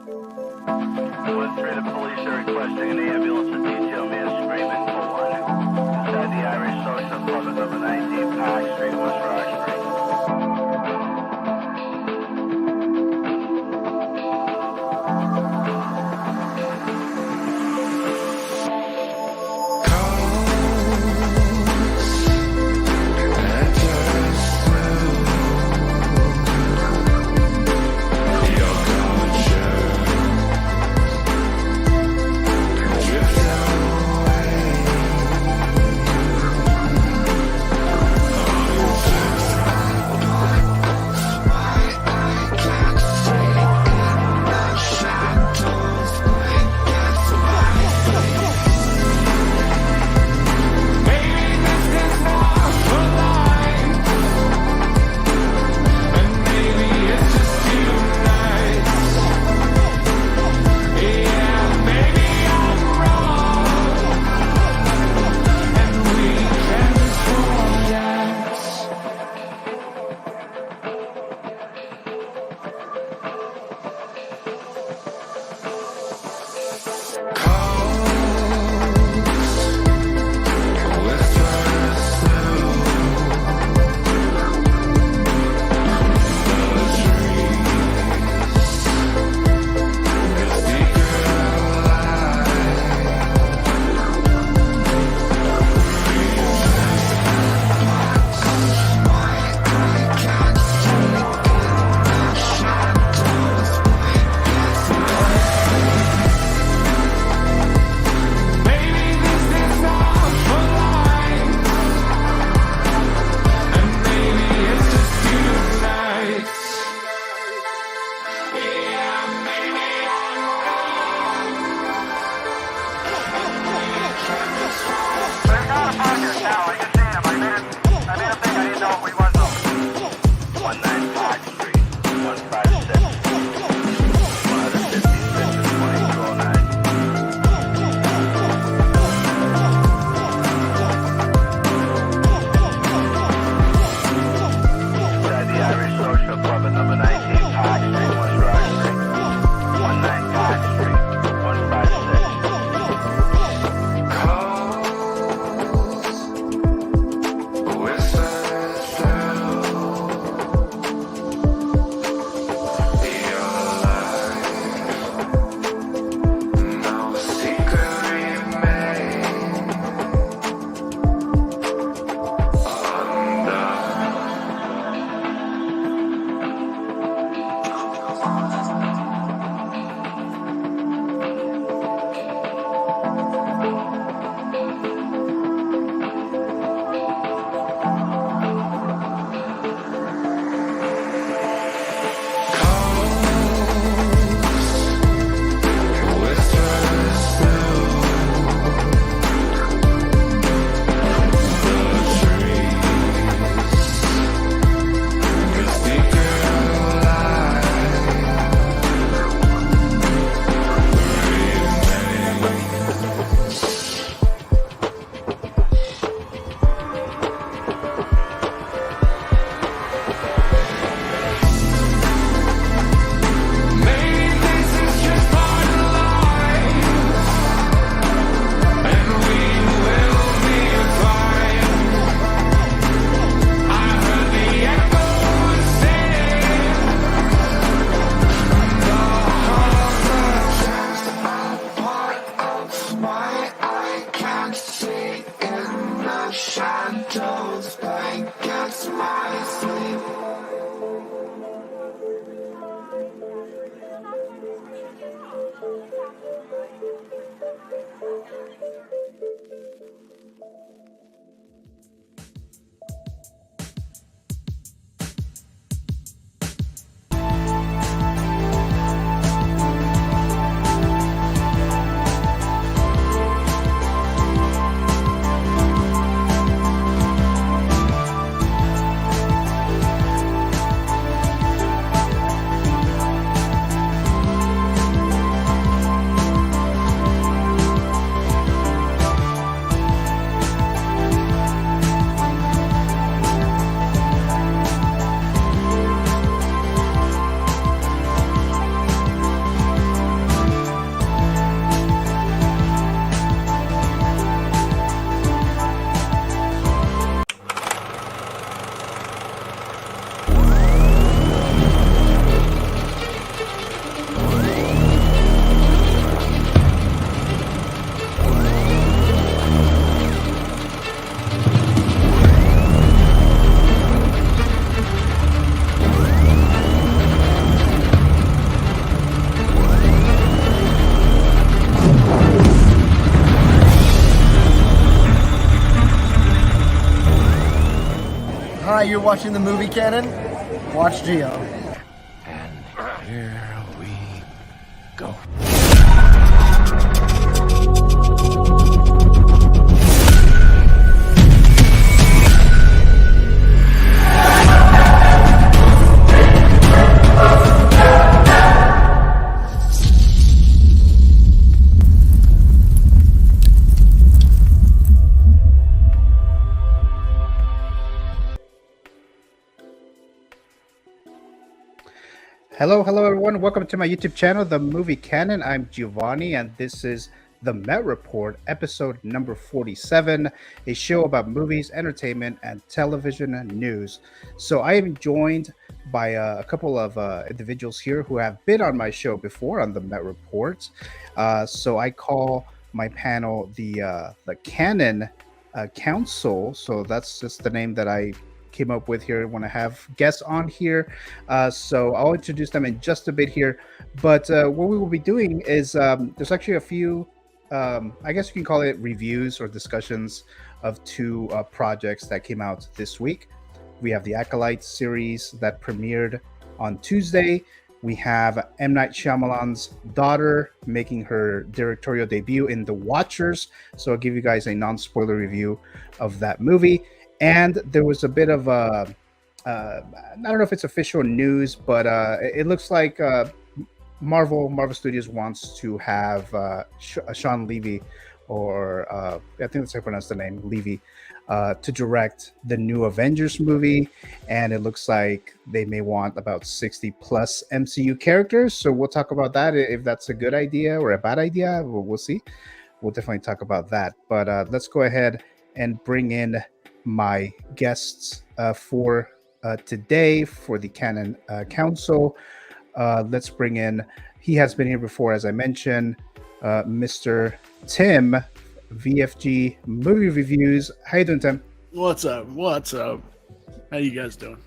1-3, the police are requesting an ambulance to detail man screaming for one. Inside the Irish Social Club at number 19 Park Street, West Rock Street. Hi, you're watching the movie canon. Watch Gio. And here we go. Hello everyone. Welcome to my YouTube channel, The Movie Canon. I'm Giovanni, and this is the Met Report, episode number 47, a show about movies, entertainment, and television news. So I am joined by a couple of individuals here who have been on my show before on the Met Report. So I call my panel the Canon Council. So that's just the name that I came up with here when I have guests on here. So I'll introduce them in just a bit here. But what we will be doing is there's actually a few, I guess you can call it reviews or discussions of two projects that came out this week. We have the ACOLYTE series that premiered on Tuesday. We have M. Night Shyamalan's daughter making her directorial debut in The Watchers. So I'll give you guys a non-spoiler review of that movie. And there was a bit of I don't know if it's official news, but it looks like Marvel Studios wants to have Shawn Levy, or I think that's how I pronounce the name, Levy, to direct the new Avengers movie. And it looks like they may want about 60 plus MCU characters. So we'll talk about that, if that's a good idea or a bad idea. We'll see. We'll definitely talk about that. But let's go ahead and bring in my guests for today for the Canon Council. Let's bring in, he has been here before, as I mentioned, Mr. Tim, VFG Movie Reviews. How you doing, Tim? What's up? How you guys doing?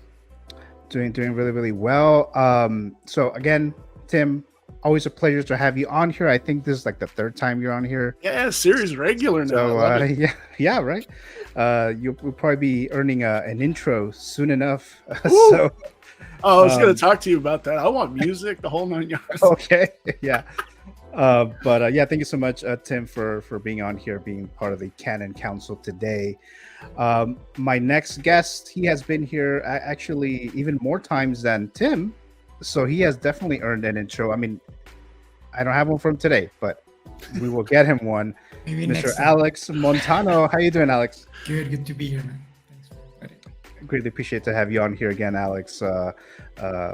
Doing really well. So again, Tim, always a pleasure to have you on here. I think this is like the third time you're on here. Yeah, series regular now. So yeah, right. You'll probably be earning an intro soon enough. So I was going to talk to you about that. I want music, the whole 9 yards. Okay, yeah. But yeah, thank you so much, Tim, for being on here, being part of the Canon Council today. My next guest, he has been here actually even more times than Tim, so he has definitely earned an intro. I mean, I don't have one from today, but we will get him one. Maybe Mr. Alex Montano. How you doing, Alex? Good to be here, man. Thanks for inviting. Greatly appreciate to have you on here again, Alex.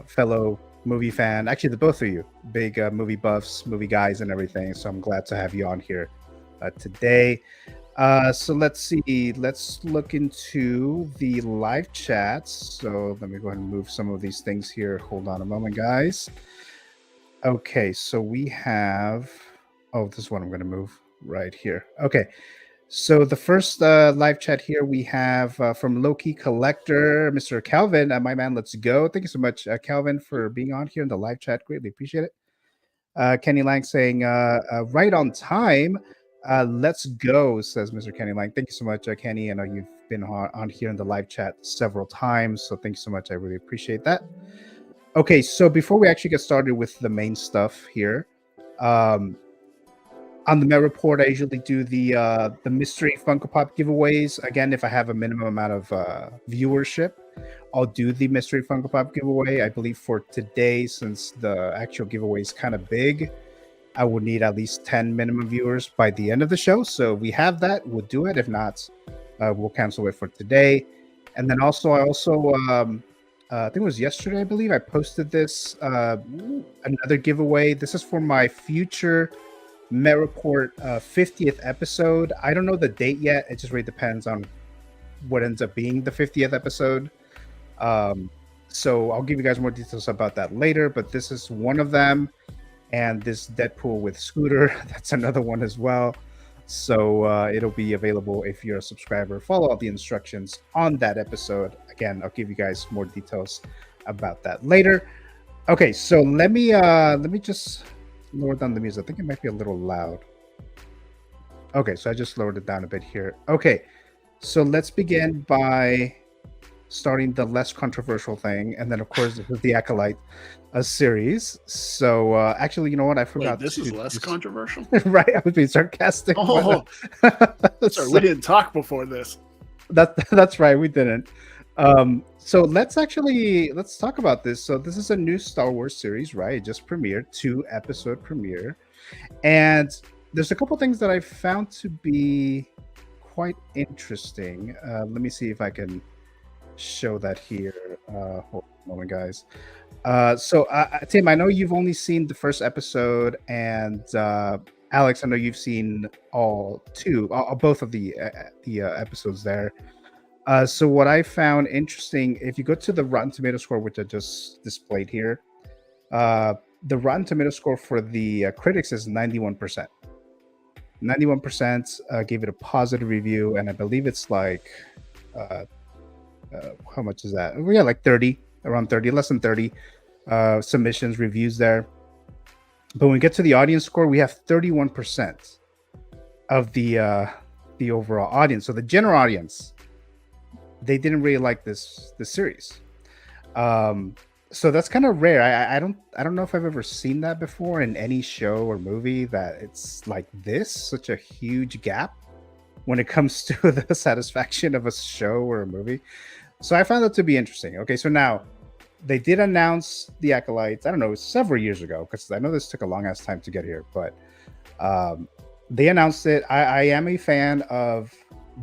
Fellow movie fan. Actually, the both of you, big movie buffs, movie guys, and everything. So I'm glad to have you on here today. So let's see. Let's look into the live chats. So let me go ahead and move some of these things here. Hold on a moment, guys. Okay, so we have. Oh, this is what I'm going to move right here. Okay, so the first live chat here we have from Loki Collector, Mr. Calvin. My man, let's go. Thank you so much, Calvin, for being on here in the live chat. Greatly appreciate it. Kenny Lang saying, right on time. Let's go, says Mr. Kenny Lang. Thank you so much, Kenny. I know you've been on here in the live chat several times, so thank you so much. I really appreciate that. Okay, so before we actually get started with the main stuff here, on the Met Report, I usually do the mystery Funko Pop giveaways. Again, if I have a minimum amount of viewership, I'll do the mystery Funko Pop giveaway. I believe for today, since the actual giveaway is kind of big, I will need at least 10 minimum viewers by the end of the show. So if we have that, we'll do it. If not, we'll cancel it for today. And then also, I think it was yesterday, I believe, I posted this, another giveaway. This is for my future Met Report 50th episode. I don't know the date yet. It just really depends on what ends up being the 50th episode. So I'll give you guys more details about that later, but this is one of them. And this Deadpool with Scooter, that's another one as well. So it'll be available if you're a subscriber. Follow all the instructions on that episode. Again, I'll give you guys more details about that later. Okay, so let me just lower down the music. I think it might be a little loud. Okay, so I just lowered it down a bit here. Okay, so let's begin by starting the less controversial thing, and then of course this is the Acolyte, a series. So actually, you know what? I forgot. Wait, this is less controversial? Right? I was being sarcastic. Oh, sorry, we didn't talk before this. That's right, we didn't. So let's talk about this. So this is a new Star Wars series, right? It just premiered, 2-episode premiere, and there's a couple things that I found to be quite interesting. Let me see if I can show that here. Hold on a moment, guys. So Tim, I know you've only seen the first episode, and Alex, I know you've seen both of the episodes there. So what I found interesting, if you go to the Rotten Tomato score, which I just displayed here, the Rotten Tomato score for the critics is 91%. 91% gave it a positive review, and I believe it's like how much is that? We got like 30, around 30, less than 30 submissions, reviews there. But when we get to the audience score, we have 31% of the overall audience. So the general audience, they didn't really like this series. So that's kind of rare. I don't know if I've ever seen that before in any show or movie, that it's like this, such a huge gap when it comes to the satisfaction of a show or a movie. So I found that to be interesting. Okay, so now they did announce the Acolytes, I don't know, several years ago, because I know this took a long ass time to get here, but they announced it. I am a fan of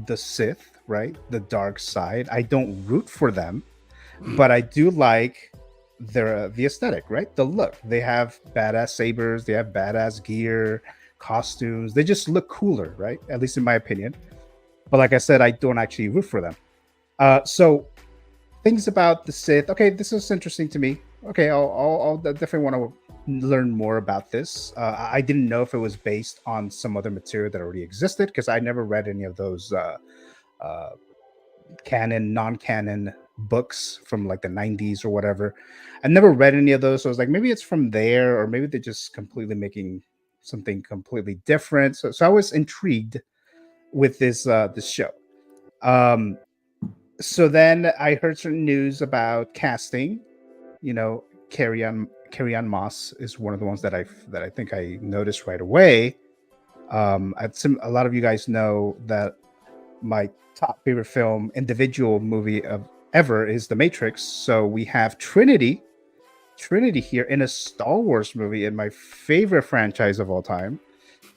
the Sith, right? The dark side. I don't root for them, but I do like the aesthetic, right? The look. They have badass sabers, they have badass gear, costumes. They just look cooler, right? At least in my opinion. But like I said, I don't actually root for them. So things about the Sith. Okay, this is interesting to me. Okay, I'll definitely want to learn more about this. I didn't know if it was based on some other material that already existed, because I never read any of those canon, non-canon books from like the 90s or whatever. I never read any of those, so I was like, maybe it's from there, or maybe they're just completely making something completely different. So I was intrigued with this show. So then I heard certain news about casting. You know, Carrie-Anne Moss is one of the ones that I think I noticed right away. A lot of you guys know that my top favorite film, individual movie of ever, is The Matrix. So we have Trinity here in a Star Wars movie, in my favorite franchise of all time.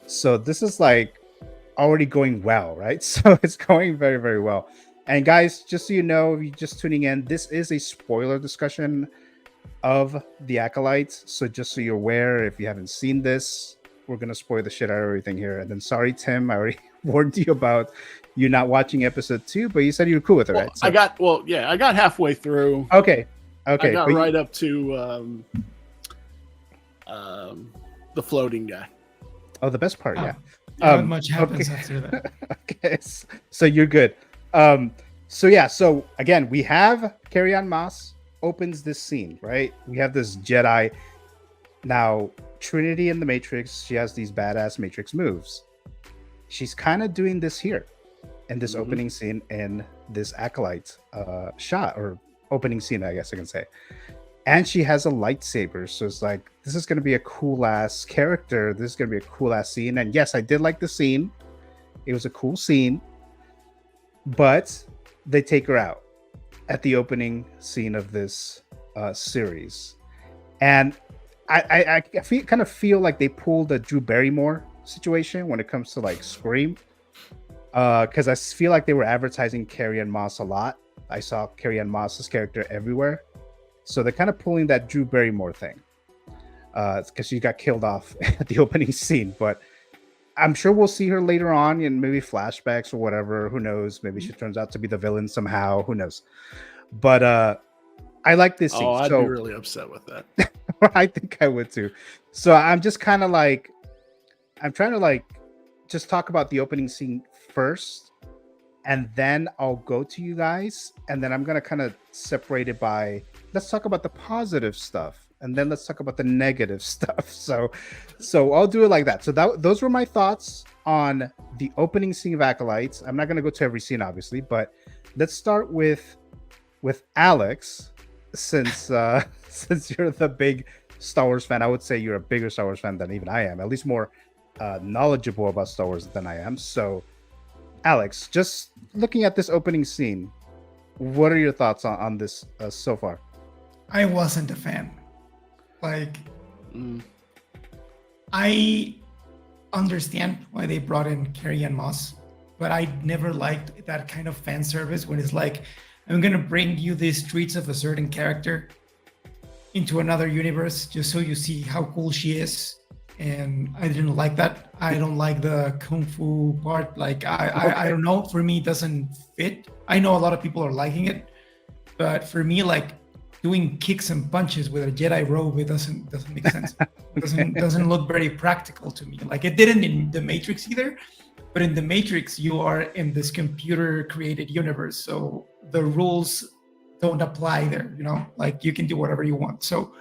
So this is like already going well, right? So it's going very, very well. And guys, just so you know, if you're just tuning in, this is a spoiler discussion of the Acolytes. So just so you're aware, if you haven't seen this, we're going to spoil the shit out of everything here. And then sorry, Tim, I already warned you about you not watching episode 2, but you said you were cool with it, right? So, I got halfway through. Okay. I got right up to the floating guy. Oh, the best part, yeah. Not much happens after that. Okay, so you're good. So again, we have Carrie-Anne Moss opens this scene, right? We have this Jedi. Now, Trinity in the Matrix, she has these badass Matrix moves. She's kind of doing this here in this opening scene in this Acolyte shot, or opening scene, I guess I can say. And she has a lightsaber, so it's like, this is going to be a cool ass character. This is going to be a cool ass scene. And yes, I did like the scene. It was a cool scene, but they take her out at the opening scene of this series. And I kind of feel like they pulled a Drew Barrymore situation when it comes to like Scream, because I feel like they were advertising Carrie-Anne Moss a lot. I saw Carrie-Anne Moss's character everywhere, so they're kind of pulling that Drew Barrymore thing, because she got killed off at the opening scene. But I'm sure we'll see her later on in maybe flashbacks or whatever. Who knows? Maybe she turns out to be the villain somehow. Who knows? But I like this scene. Oh, I'd be really upset with that. I think I would too. So I'm just kind of like, I'm trying to like just talk about the opening scene first, and then I'll go to you guys, and then I'm gonna kind of separate it by, let's talk about the positive stuff, and then let's talk about the negative stuff. So I'll do it like that. So those were my thoughts on the opening scene of Acolytes. I'm not gonna go to every scene, obviously, but let's start with with Alex, since since you're the big Star Wars fan. I would say you're a bigger Star Wars fan than even I am. At least more knowledgeable about Star Wars than I am. So, Alex, just looking at this opening scene, what are your thoughts on this so far? I wasn't a fan. Like, I understand why they brought in Carrie-Anne Moss, but I never liked that kind of fan service when it's like, I'm gonna bring you these treats of a certain character into another universe just so you see how cool she is. And I didn't like that. I don't like the kung fu part. Like, I don't know. For me, it doesn't fit. I know a lot of people are liking it, but for me, like, doing kicks and punches with a Jedi robe, it doesn't make sense. It doesn't look very practical to me. Like, it didn't in the Matrix either. But in the Matrix, you are in this computer-created universe, so the rules don't apply there. You know, like, you can do whatever you want. So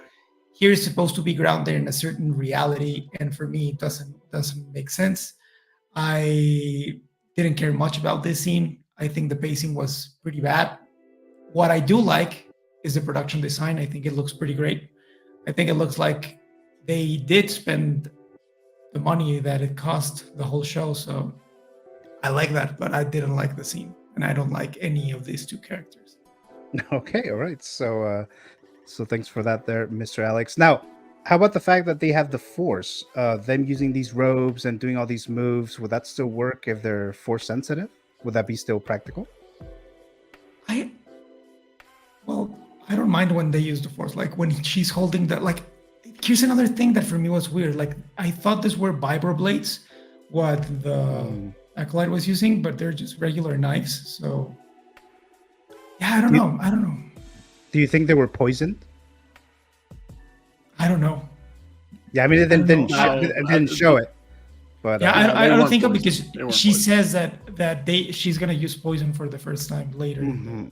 here is supposed to be grounded in a certain reality, and for me, it doesn't make sense. I didn't care much about this scene. I think the pacing was pretty bad. What I do like is the production design. I think it looks pretty great. I think it looks like they did spend the money that it cost the whole show. So I like that, but I didn't like the scene, and I don't like any of these two characters. Okay, all right. So so thanks for that there, Mr. Alex. Now, how about the fact that they have the Force? Them using these robes and doing all these moves, would that still work if they're Force sensitive? Would that be still practical? I don't mind when they use the Force. Like, when she's holding that, like, here's another thing that for me was weird. Like, I thought these were vibro blades, what the Acolyte was using, but they're just regular knives. So yeah, I don't know. Do you think they were poisoned? I don't know. Yeah, I mean, it didn't show it. But yeah, I don't think so, poisoned. because she says that she's gonna use poison for the first time later.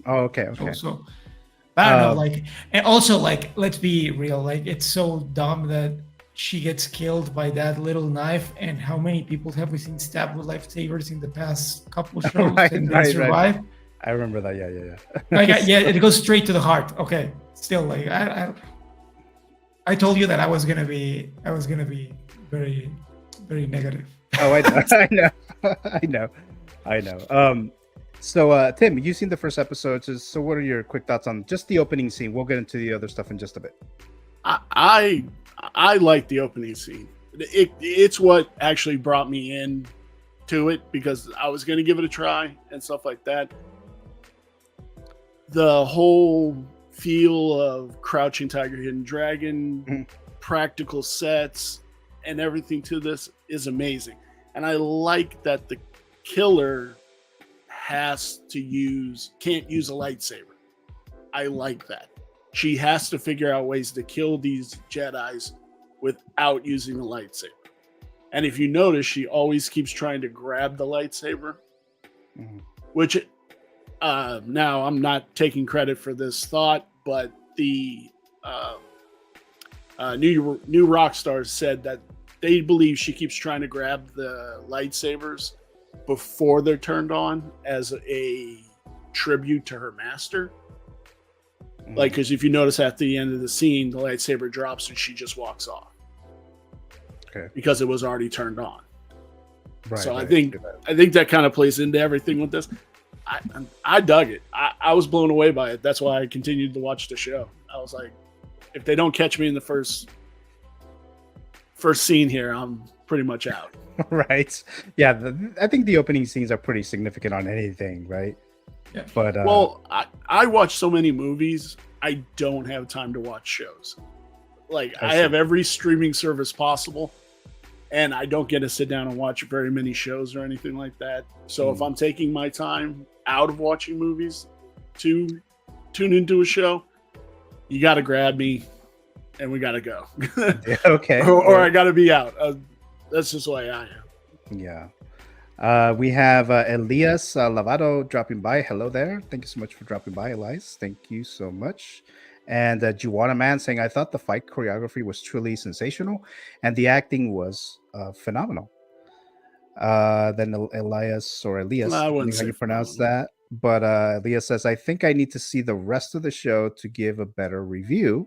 Oh, okay. So I don't know, like, and also, like, let's be real, like, it's so dumb that she gets killed by that little knife, and how many people have we seen stabbed with lifesavers in the past couple of shows and they survive? Right. I remember that. Yeah. Like, yeah, it goes straight to the heart. Okay, still, like, I told you that I was gonna be very, very negative. Oh, I know. So, Tim, you've seen the first episode. So what are your quick thoughts on just the opening scene? We'll get into the other stuff in just a bit. I like the opening scene. It's what actually brought me in to it, because I was going to give it a try and stuff like that. The whole feel of Crouching Tiger, Hidden Dragon, practical sets, and everything to this is amazing. And I like that the killer can't use a lightsaber. I like that. She has to figure out ways to kill these Jedis without using a lightsaber. And if you notice, she always keeps trying to grab the lightsaber, which now I'm not taking credit for this thought, but the new rock stars said that they believe she keeps trying to grab the lightsabers before they're turned on as a tribute to her master. Like, because if you notice at the end of the scene, the lightsaber drops and she just walks off. Okay. Because it was already turned on. Right, so I think that kind of plays into everything with this. I dug it. I was blown away by it. That's why I continued to watch the show. I was like, if they don't catch me in the first scene here, I'm pretty much out. Right. Yeah. I think the opening scenes are pretty significant on anything, right? Yeah. But well, I watch so many movies. I don't have time to watch shows. Like, I have every streaming service possible, and I don't get to sit down and watch very many shows or anything like that. So if I'm taking my time out of watching movies to tune into a show, you got to grab me and we got to go. Yeah, okay. or I got to be out. That's just the way I am. Yeah. We have Elias Lavado dropping by. Hello there. Thank you so much for dropping by, Elias. Thank you so much. And Juana Man saying, I thought the fight choreography was truly sensational and the acting was phenomenal. Then Elias, how you pronounce that. but Leah says, I think I need to see the rest of the show to give a better review.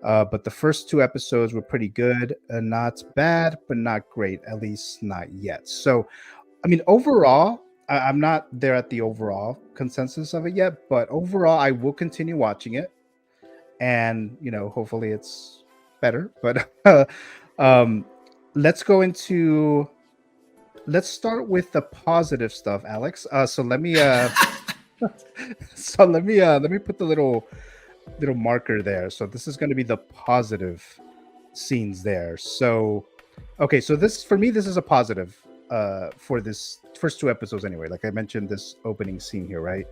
But the first 2 episodes were pretty good. Not bad, but not great, at least not yet. So, I mean, overall, I'm not there at the overall consensus of it yet, but overall, I will continue watching it. And, hopefully it's better. But um, let's go into. Let's start with the positive stuff, Alex. So let me let me put the little marker there. So this is going to be the positive scenes there. So okay, so this for me this is a positive for this first 2 episodes anyway. Like I mentioned, this opening scene here, right?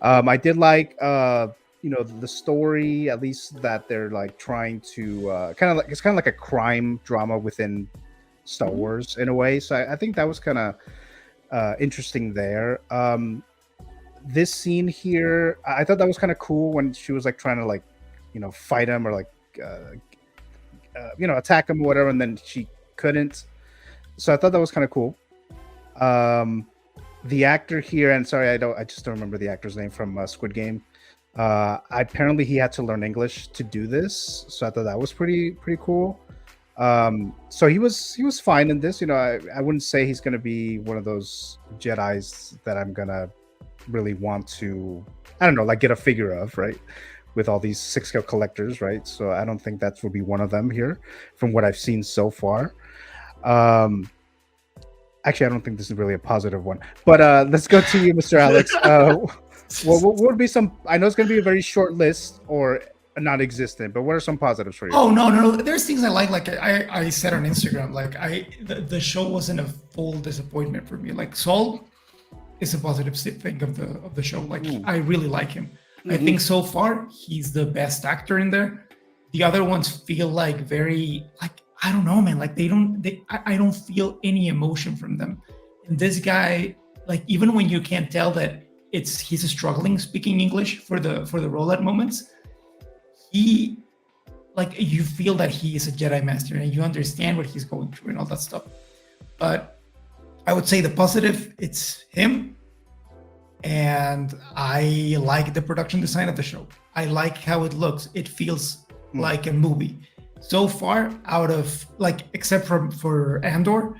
I did like the story, at least that they're like trying to kind of like a crime drama within Star Wars in a way. So I think that was kind of interesting there. This scene here, I thought that was kind of cool when she was like trying to like fight him or like attack him or whatever, and then she couldn't. So I thought that was kind of cool. The actor here, and sorry, I just don't remember the actor's name from Squid Game. Apparently he had to learn English to do this, so I thought that was pretty cool. So he was fine in this. I wouldn't say he's gonna be one of those Jedis that I'm gonna really want to, I don't know, like get a figure of, right, with all these 6-scale collectors, right? So I don't think that will be one of them here from what I've seen so far. Actually, I don't think this is really a positive one, but let's go to you, Mr. Alex. What would be some, I know it's going to be a very short list or non-existent, but what are some positives for you? Oh, no. There's things I like I said on Instagram, like the show wasn't a full disappointment for me. Like Saul is a positive thing of the show. Like I really like him. I think so far he's the best actor in there. The other ones feel like very, like, I don't know, man. Like I don't feel any emotion from them. And this guy, like, even when you can't tell that he's struggling speaking English for the role at moments, he, like, you feel that he is a Jedi Master and you understand what he's going through and all that stuff. But I would say the positive, it's him. And I like the production design of the show. I like how it looks. It feels like a movie. So far, out of, like, except for Andor,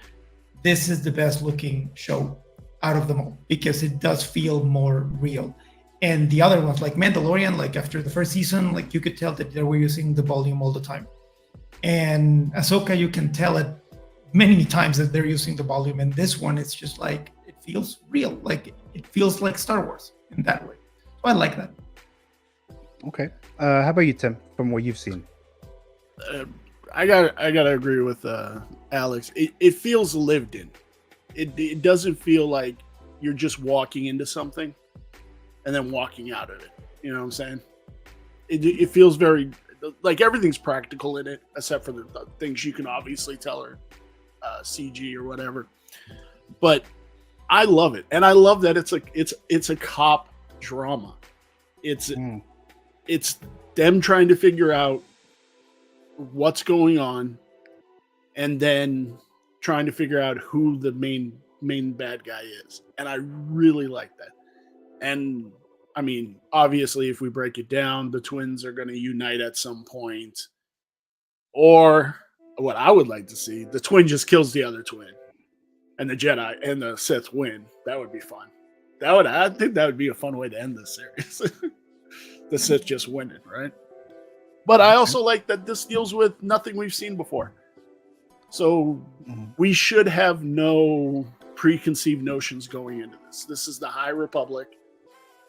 this is the best looking show out of them all because it does feel more real. And the other ones, like Mandalorian, like after the first season, like you could tell that they were using the volume all the time. And Ahsoka, you can tell it many times that they're using the volume. And this one, it's just like, it feels real. Like it feels like Star Wars in that way. So I like that. Okay. How about you, Tim, from what you've seen? I gotta agree with Alex. It feels lived in. It doesn't feel like you're just walking into something and then walking out of it. You know what I'm saying? It feels very like everything's practical in it, except for the things you can obviously tell are CG or whatever. But I love it, and I love that it's a cop drama. It's them trying to figure out what's going on, and then trying to figure out who the main bad guy is. And I really like that. And I mean, obviously, if we break it down, the twins are going to unite at some point. Or what I would like to see, the twin just kills the other twin, and the Jedi and the Sith win. That would be fun. I think that would be a fun way to end this series. The Sith just winning, right? But I also like that this deals with nothing we've seen before. So we should have no preconceived notions going into this. This is the High Republic.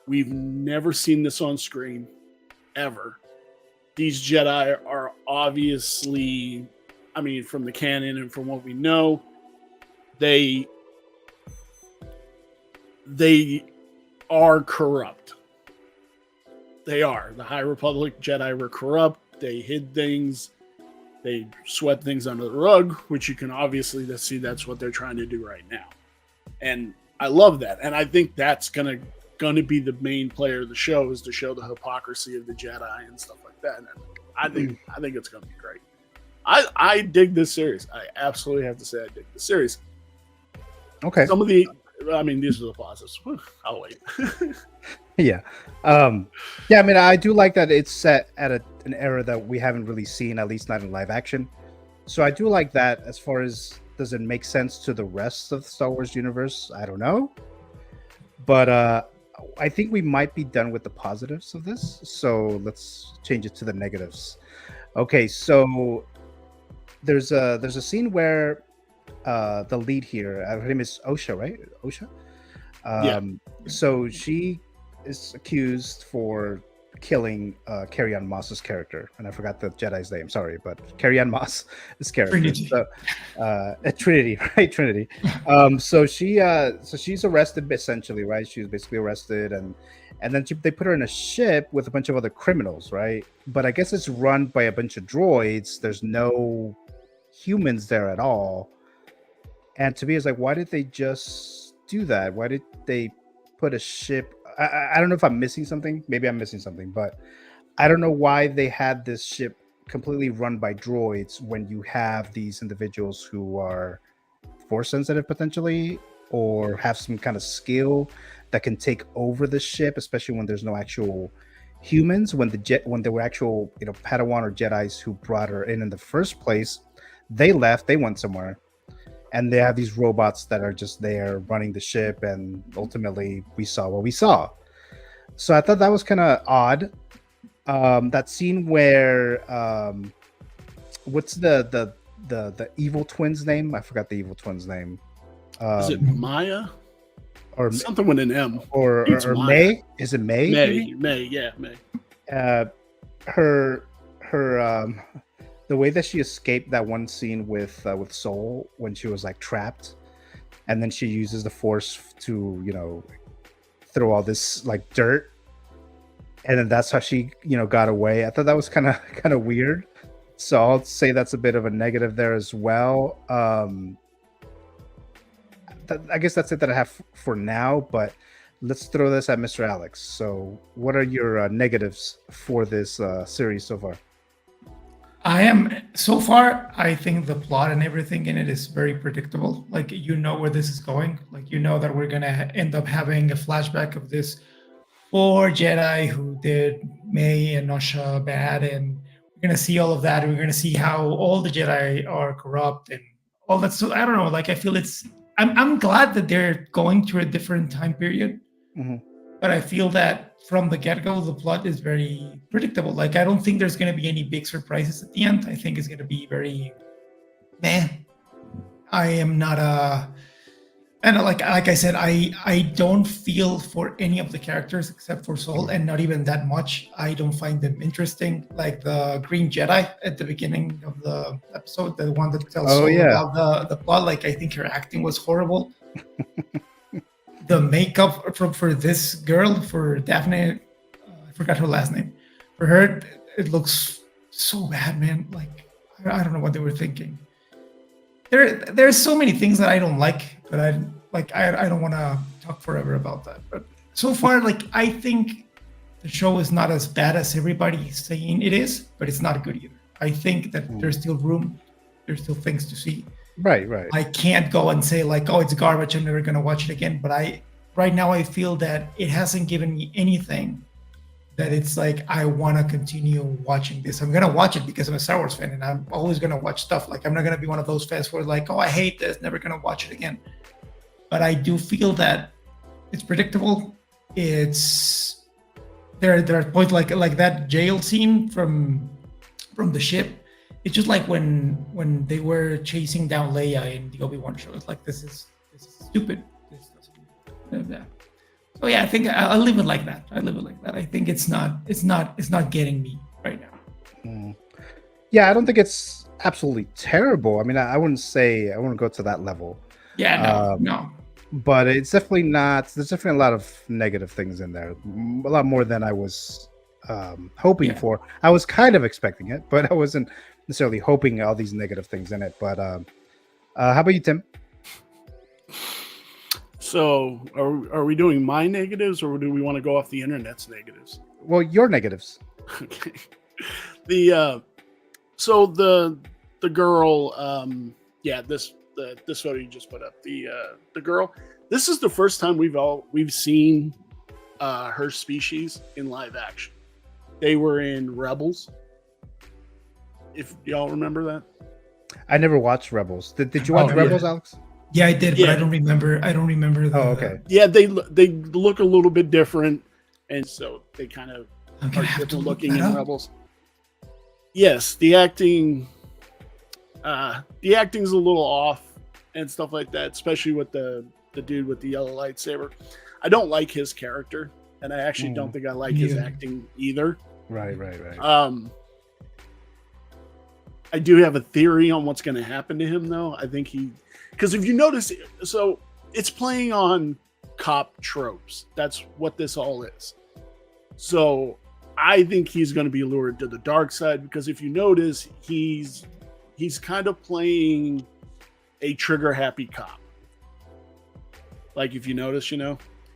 We've never seen this on screen, ever. These Jedi are obviously, I mean, from the canon and from what we know, they are corrupt. They are. The High Republic Jedi were corrupt. They hid things. They swept things under the rug, which you can obviously see that's what they're trying to do right now. And I love that. And I think that's gonna be the main player of the show, is to show the hypocrisy of the Jedi and stuff like that. And I think it's gonna be great. I dig this series. I absolutely have to say I dig this series. Okay. Some of the I mean, these are the positives. Whew, I'll wait. Yeah. Yeah, I mean, I do like that it's set at an era that we haven't really seen, at least not in live action. So I do like that. As far as does it make sense to the rest of the Star Wars universe? I don't know. But I think we might be done with the positives of this. So let's change it to the negatives. Okay, so there's a scene where the lead here, her name is Osha, right? Osha. Yeah. So she is accused for killing Carrie-Anne Moss's character, and I forgot the Jedi's name. Sorry, but Carrie-Anne Moss is character. Trinity. So, Trinity, right? Trinity. So she's arrested essentially, right? She was basically arrested, and then they put her in a ship with a bunch of other criminals, right? But I guess it's run by a bunch of droids. There's no humans there at all. And to me, it's like, why did they just do that? Why did they put a ship? I don't know if I'm missing something. Maybe I'm missing something, but I don't know why they had this ship completely run by droids when you have these individuals who are force sensitive potentially, or have some kind of skill that can take over the ship, especially when there's no actual humans. When there were actual, Padawan or Jedis who brought her in the first place, they left, they went somewhere. And they have these robots that are just there running the ship, and ultimately we saw what we saw. So I thought that was kind of odd. That scene where what's the evil twin's name? I forgot the evil twin's name. Is it Maya? Or Something with an M. Or May? Is it May? May, yeah, May. Her the way that she escaped that one scene with Soul when she was like trapped, and then she uses the Force to throw all this like dirt, and then that's how she got away. I thought that was kind of weird, so I'll say that's a bit of a negative there as well. I guess that's it that I have for now, but let's throw this at Mr. Alex. So what are your negatives for this series so far? So far, I think the plot and everything in it is very predictable. Like, where this is going. Like, that we're going to end up having a flashback of this 4 Jedi who did May and Nosha bad. And we're going to see all of that. And we're going to see how all the Jedi are corrupt and all that. So I don't know. Like, I feel I'm glad that they're going through a different time period. Mm-hmm. But I feel that from the get-go, the plot is very predictable. Like, I don't think there's going to be any big surprises at the end. I think it's going to be very meh. I am not and like I said, I don't feel for any of the characters except for Soul, and not even that much. I don't find them interesting. Like the Green Jedi at the beginning of the episode, the one that tells Soul about the plot. Like, I think her acting was horrible. The makeup for this girl, for Daphne, I forgot her last name. For her, it looks so bad, man. Like, I don't know what they were thinking. There's so many things that I don't like, but I don't want to talk forever about that. But so far, like, I think the show is not as bad as everybody's saying it is, but it's not good either. I think that there's still room. There's still things to see. Right. I can't go and say like, oh, it's garbage, I'm never gonna watch it again. But right now I feel that it hasn't given me anything that it's like I want to continue watching this. I'm gonna watch it because I'm a Star Wars fan, and I'm always gonna watch stuff. Like, I'm not gonna be one of those fans who are like, oh, I hate this, never gonna watch it again. But I do feel that it's predictable. It's there are points like that jail scene from the ship. It's just like when they were chasing down Leia in the Obi-Wan show. It's like, this is stupid. This doesn't. Yeah. So yeah, I think I'll leave it like that. I think it's not getting me right now. Yeah, I don't think it's absolutely terrible. I mean, I wouldn't go to that level. Yeah, no. But it's definitely not. There's definitely a lot of negative things in there. A lot more than I was hoping for. I was kind of expecting it, but I wasn't necessarily hoping all these negative things in it. But how about you, Tim? So are we doing my negatives, or do we want to go off the internet's negatives? Well, your negatives. Okay. The girl, this photo you just put up, the girl, This is the first time we've seen her species in live action. They were in Rebels. If y'all remember that. I never watched Rebels. Did you watch Rebels, Alex? Yeah, I did, Yeah. but I don't remember. I don't remember. Oh, okay. Yeah, they look a little bit different, and so they kind of I'm are gonna have to different look looking that in up. Rebels. Yes, the acting's a little off and stuff like that, especially with the dude with the yellow lightsaber. I don't like his character, and I actually don't think I like his Yeah. acting either. Right. I do have a theory on what's going to happen to him, though. I think because if you notice, so it's playing on cop tropes. That's what this all is. So I think he's going to be lured to the dark side, because if you notice, he's kind of playing a trigger happy cop. Like if you notice,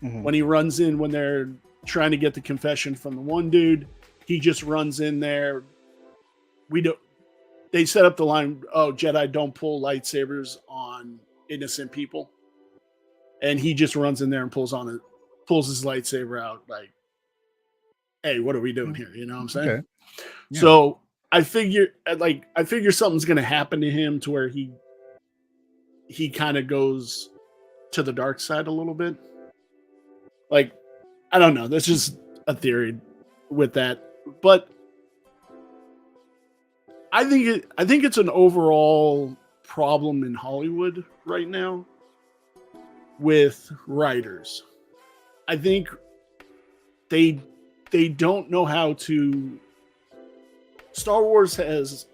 when he runs in, when they're trying to get the confession from the one dude, he just runs in there. They set up the line, oh, Jedi don't pull lightsabers on innocent people. And he just runs in there and pulls his lightsaber out like, hey, what are we doing here? You know what I'm saying? Okay. Yeah. So I figure something's going to happen to him to where he kind of goes to the dark side a little bit. Like, I don't know. That's just a theory with that. But I think it's an overall problem in Hollywood right now with writers. I think they don't know how to. Star Wars has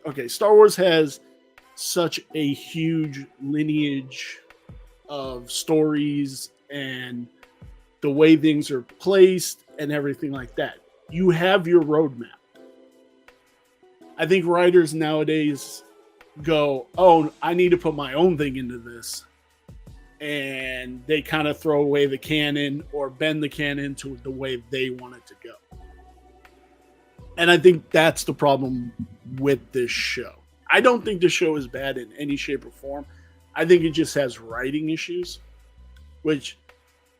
such a huge lineage of stories and the way things are placed and everything like that. You have your roadmap. I think writers nowadays go, oh, I need to put my own thing into this. And they kind of throw away the canon or bend the canon to the way they want it to go. And I think that's the problem with this show. I don't think the show is bad in any shape or form. I think it just has writing issues, which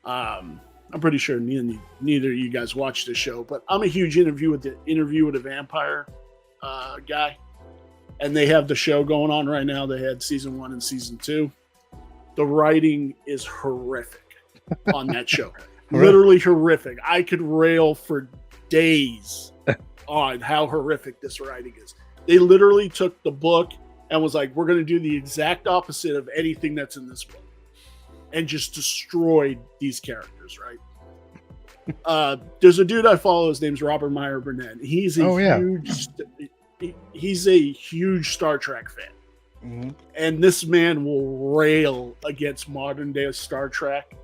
I'm pretty sure neither of you guys watched the show, but I'm a huge Interview with the Vampire guy, and they have the show going on right now. They had season 1 and season 2. The writing is horrific on that show. Literally horrific. I could rail for days on how horrific this writing is. They literally took the book and was like, we're going to do the exact opposite of anything that's in this book, and just destroyed these characters, right? There's a dude I follow. His name's Robert Meyer Burnett. He's a huge Star Trek fan. Mm-hmm. And this man will rail against modern day Star Trek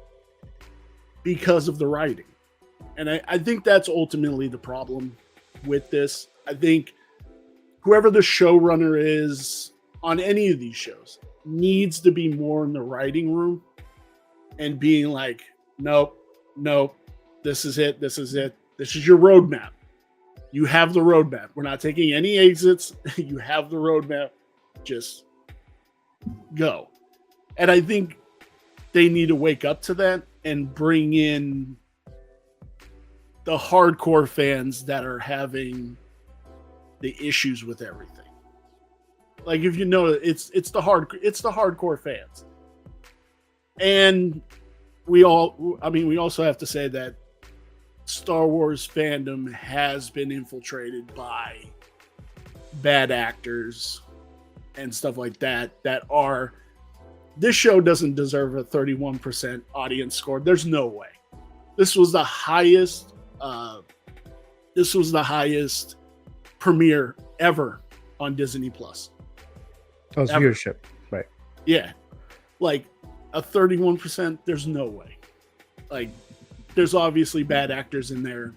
because of the writing. And I think that's ultimately the problem with this. I think whoever the showrunner is on any of these shows needs to be more in the writing room and being like, nope, this is it. This is your roadmap. You have the roadmap. We're not taking any exits. You have the roadmap. Just go. And I think they need to wake up to that and bring in the hardcore fans that are having the issues with everything. Like, if you know, it's the hardcore fans. And we also have to say that Star Wars fandom has been infiltrated by bad actors and stuff like that this show doesn't deserve a 31% audience score. There's no way. This was the highest premiere ever on Disney Plus. Oh, it's viewership, right? Yeah. Like a 31%, there's no way. Like, there's obviously bad actors in there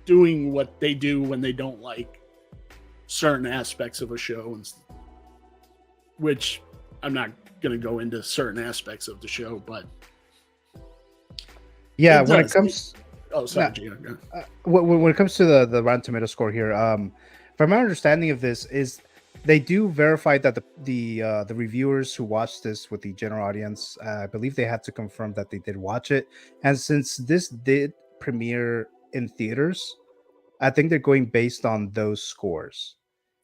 doing what they do when they don't like certain aspects of a show, which I'm not going to go into certain aspects of the show, but yeah, when it comes, Gio, when it comes to the Rotten Tomato score here, from my understanding of this, is They do verify that the reviewers who watched this with the general audience, I believe they had to confirm that they did watch it. And since this did premiere in theaters, I think they're going based on those scores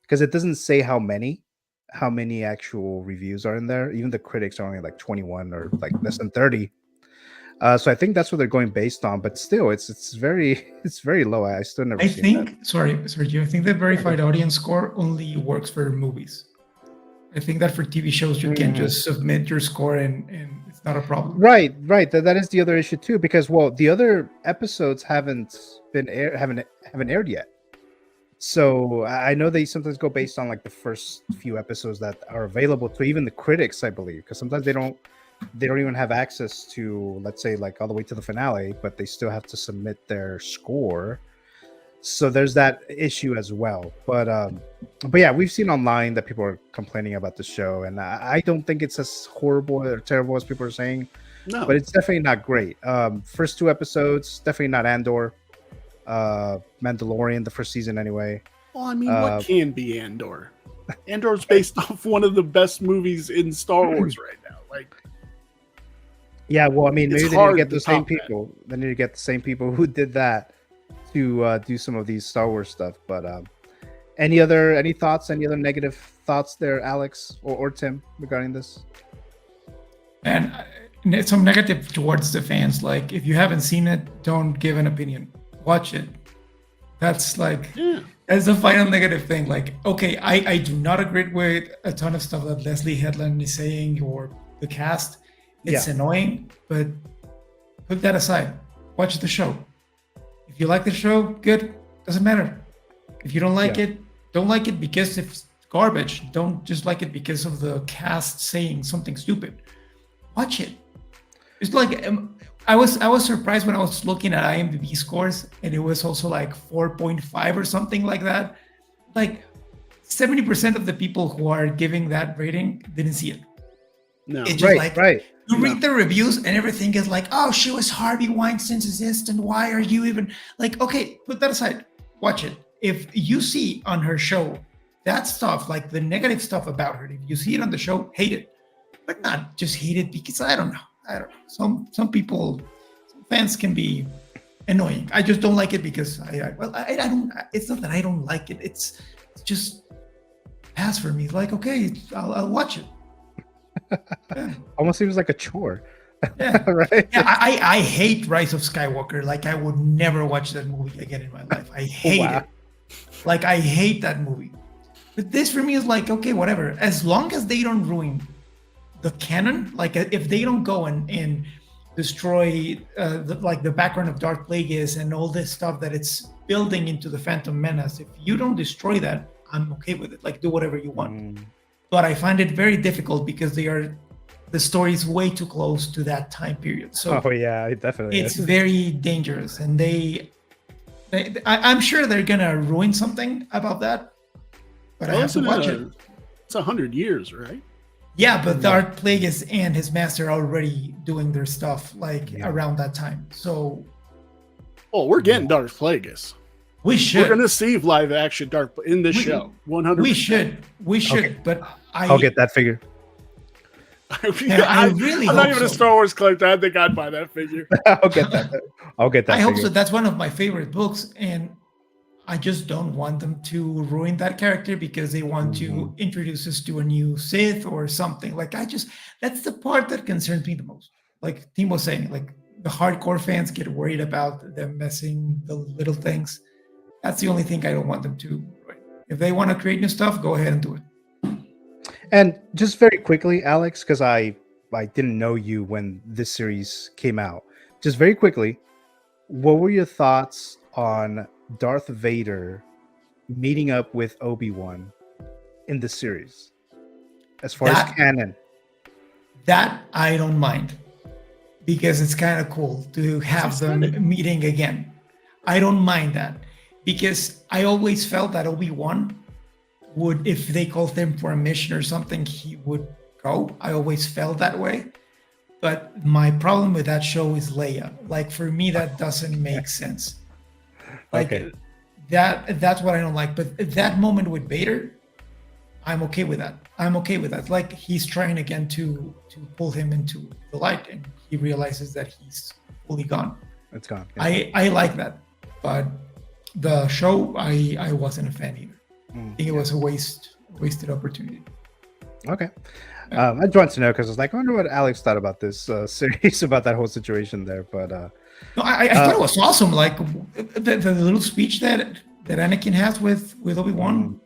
because it doesn't say how many actual reviews are in there. Even the critics are only like 21 or like less than 30. So I think that's what they're going based on. But still, it's very it's very low. I still never. I seen think, sorry, Sergio, I think the verified audience score only works for movies. I think that for TV shows, you can just submit your score and it's not a problem. Right. That is the other issue too, because the other episodes haven't aired yet. So I know they sometimes go based on like the first few episodes that are available to even the critics, I believe, because sometimes they don't even have access to, let's say, like all the way to the finale, but they still have to submit their score. So there's that issue as well. But yeah, we've seen online that people are complaining about the show, and I don't think it's as horrible or terrible as people are saying. No, But it's definitely not great. First 2 episodes, definitely not Andor. Mandalorian, the first season anyway. well, I mean, what can be Andor? Andor's based off one of the best movies in Star Wars right now. Like, Yeah, well, I mean, It's maybe they need to hard get to the same top that. people. They need to get the same people who did that to do some of these Star Wars stuff. But any thoughts? Any other negative thoughts there, Alex or Tim, regarding this? And some negative towards the fans. Like, if you haven't seen it, don't give an opinion. Watch it. That's like, that's the final negative thing. Like, okay, I do not agree with a ton of stuff that Leslie Headland is saying or the cast. It's annoying, but put that aside. Watch the show. If you like the show, good. Doesn't matter. If you don't like it, don't like it because it's garbage. Don't just like it because of the cast saying something stupid. Watch it. It's like I was surprised when I was looking at IMDb scores, and it was also like 4.5 or something like that. Like 70% of the people who are giving that rating didn't see it. no, It's just Right. You read the reviews and everything is like, oh, she was Harvey Weinstein's assistant. Why are you even like, okay, put that aside. Watch it. If you see on her show that stuff, like the negative stuff about her, if you see it on the show, hate it. But not just hate it because I don't know. Some people, some fans can be annoying. I just don't like it because I don't. It's not that I don't like it. It's just pass for me. Like, okay, I'll watch it. Yeah. Almost seems like a chore. Yeah. Right? Yeah, I hate Rise of Skywalker. Like, I would never watch that movie again in my life. I hate it. Like, I hate that movie. But this for me is like, okay, whatever. As long as they don't ruin the canon, like if they don't go and destroy the background of Darth Plagueis and all this stuff that it's building into the Phantom Menace, if you don't destroy that, I'm okay with it. Like, do whatever you want. But I find it very difficult because the story is way too close to that time period. So it definitely it's is. very dangerous, and I'm sure they're gonna ruin something about that. But I have to watch it. It's 100 years, right? Yeah, but Darth Plagueis and his master are already doing their stuff around that time. So, we're getting Darth Plagueis. we should. We're gonna see live action Darth in this show. 100%. We should. Okay. But I'll get that figure. I really I'm hope not even so. a Star Wars collector. I think I'd buy that figure. I'll get that. I hope figure. so. That's one of my favorite books, and I just don't want them to ruin that character because they want to introduce us to a new Sith or something. Like, that's the part that concerns me the most. Like Tim was saying, like the hardcore fans get worried about them messing the little things. That's the only thing I don't want them to ruin. If they want to create new stuff, go ahead and do it. And just very quickly, Alex, because I didn't know you when this series came out. Just very quickly, what were your thoughts on Darth Vader meeting up with Obi-Wan in the series, as far as canon? That I don't mind because it's kind of cool to have them meeting again. I don't mind that because I always felt that Obi-Wan would, if they called him for a mission or something, he would go. I always felt that way. But my problem with that show is Leia. Like, for me, that doesn't make sense. Like, that's what I don't like. But that moment with Vader, I'm okay with that. I'm okay with that. Like he's trying again to pull him into the light, and he realizes that he's fully gone. It's gone. Yeah. I like that, but the show I wasn't a fan either. I think it was a wasted opportunity. Okay. I just wanted to know because I was like, I wonder what Alex thought about this series, about that whole situation there. But No, I thought it was awesome. Like the little speech that Anakin has with Obi-Wan,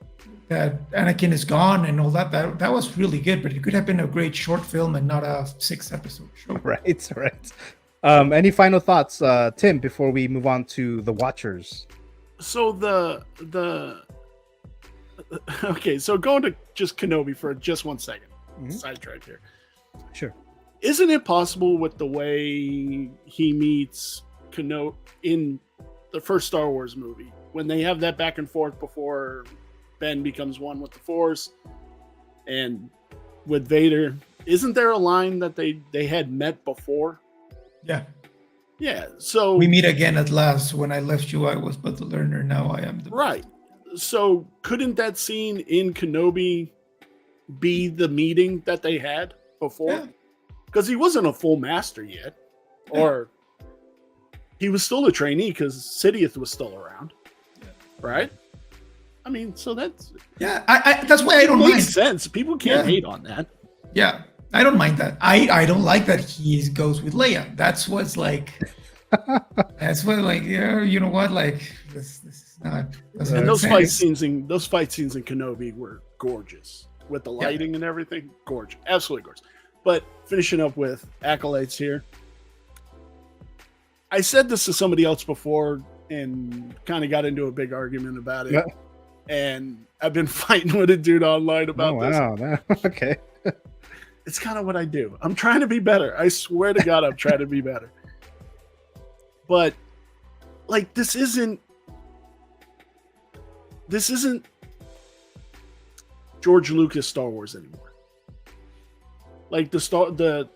that Anakin is gone and all that. That was really good. But it could have been a great short film and not a 6-episode show. Right. Any final thoughts, Tim, before we move on to the Watchers? So okay, so going to just Kenobi for just 1 second. Sidetrack here. Sure. Isn't it possible with the way he meets Kenobi in the first Star Wars movie, when they have that back and forth before Ben becomes one with the Force and with Vader, isn't there a line that they had met before? Yeah, so we meet again at last. When I left you, I was but the learner. Now I am the right. So couldn't that scene in Kenobi be the meeting that they had before? Because he wasn't a full master yet, or he was still a trainee because Sidious was still around, right? I mean, so that's I that's why I don't mind. Makes sense. People can't hate on that. Yeah, I don't mind that. I don't like that he goes with Leia. That's what's like. That's what, like, you know what, like this is not. And those fight scenes in Kenobi were gorgeous with the lighting and everything. Gorgeous, absolutely gorgeous. But finishing up with Acolytes here, I said this to somebody else before and kind of got into a big argument about it. Yeah. And I've been fighting with a dude online about this. Wow, okay. It's kind of what I do. I'm trying to be better. I swear to God, I'm trying to be better. But like, this isn't George Lucas Star Wars anymore. Like the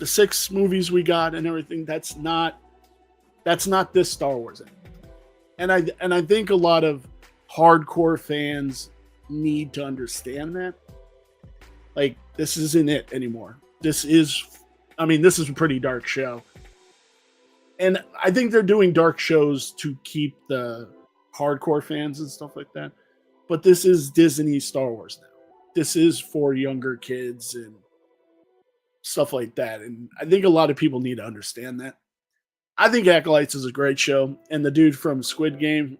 6 movies we got and everything, that's not this Star Wars anymore. And I think a lot of hardcore fans need to understand that. Like, this isn't it anymore. This is a pretty dark show. And I think they're doing dark shows to keep the hardcore fans and stuff like that. But this is Disney Star Wars now. This is for younger kids and stuff like that. And I think a lot of people need to understand that. I think Acolytes is a great show. And the dude from Squid Game,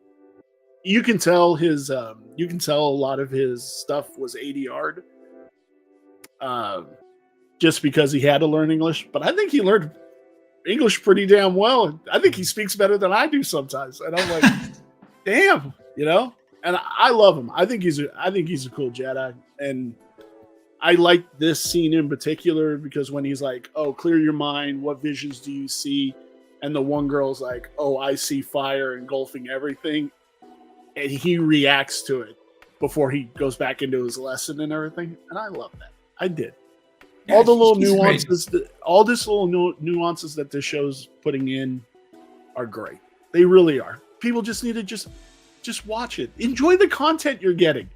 you can tell a lot of his stuff was ADR'd. Just because he had to learn English. But I think he learned English pretty damn well. I think he speaks better than I do sometimes. And I'm like, damn, you know? And I love him. I think he's a cool Jedi. And I like this scene in particular because when he's like, oh, clear your mind. What visions do you see? And the one girl's like, oh, I see fire engulfing everything. And he reacts to it before he goes back into his lesson and everything. And I love that. I did. Yeah, all the little nuances, nuances that this show's putting in are great. They really are. People just need to just watch it. Enjoy the content you're getting.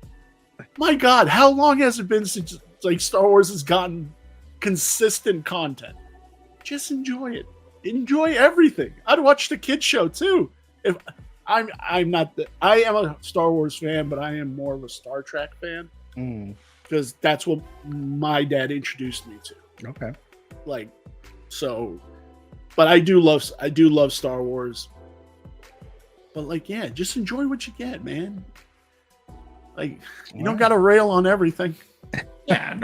My God, how long has it been since like Star Wars has gotten consistent content? Just enjoy it. Enjoy everything. I'd watch the kids show too. If I am a Star Wars fan, but I am more of a Star Trek fan. Because that's what my dad introduced me to. Okay. Like, so, but I do love Star Wars. But like, yeah, just enjoy what you get, man. Like, you don't got to rail on everything. Yeah.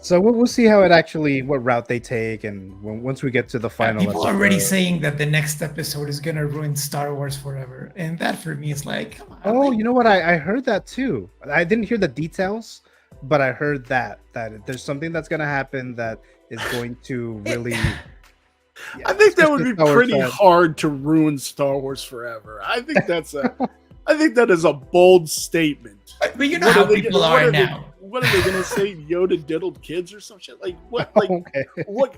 So we'll see how what route they take, and once we get to the final. People are already saying that the next episode is gonna ruin Star Wars forever, and that for me is like, come on. Oh, you know what? I heard that too. I didn't hear the details, but I heard that there's something that's gonna happen that is going to really. Yeah, I think that would be pretty hard to ruin Star Wars forever. I think that is a bold statement. But you know how people are now. What are they gonna say? Yoda diddled kids or some shit? Like what? Like okay. What?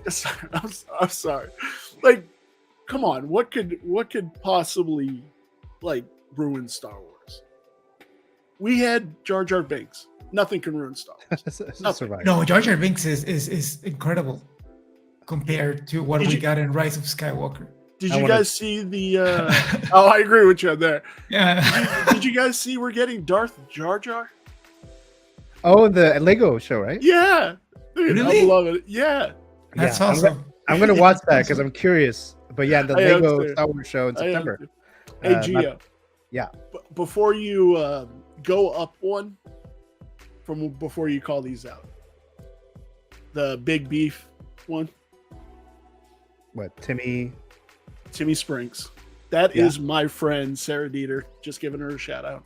I'm sorry. Like, come on. What could possibly like ruin Star Wars? We had Jar Jar Binks. Nothing can ruin Star Wars. Survive. No, Jar Jar Binks is incredible compared to what Did we you- got in Rise of Skywalker. Did I you wanna- guys see the? Oh, I agree with you on there. Yeah. Did you guys see we're getting Darth Jar Jar? Oh, the Lego show, right? Yeah, dude, Really? I'm loving it. Yeah, That's Yeah, awesome. I'm gonna watch that because I'm curious. But yeah, the I am Lego too. Star Wars show in I am September. too. Hey, Gio. yeah. Before you go up one, from before you call these out, the big beef one, What, Timmy? Timmy Springs. That Yeah. is my friend Sarah Dieter. Just giving her a shout out.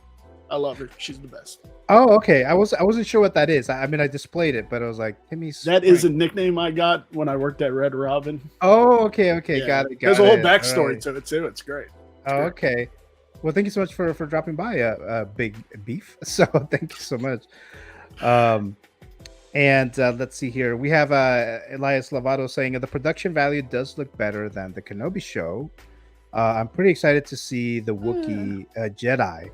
I love her. She's the best. Oh, okay. I wasn't sure what that is. I mean, I displayed it, but I was like, Timmy. That is a Spring. nickname I got when I worked at Red Robin. Oh, okay. Yeah. Got it. There's a whole it. backstory Alright. to it too. It's great. Oh, okay. Well, thank you so much for dropping by, Big Beef. So thank you so much. And let's see here. We have Elias Lovato saying the production value does look better than the Kenobi show. I'm pretty excited to see the Wookiee Jedi.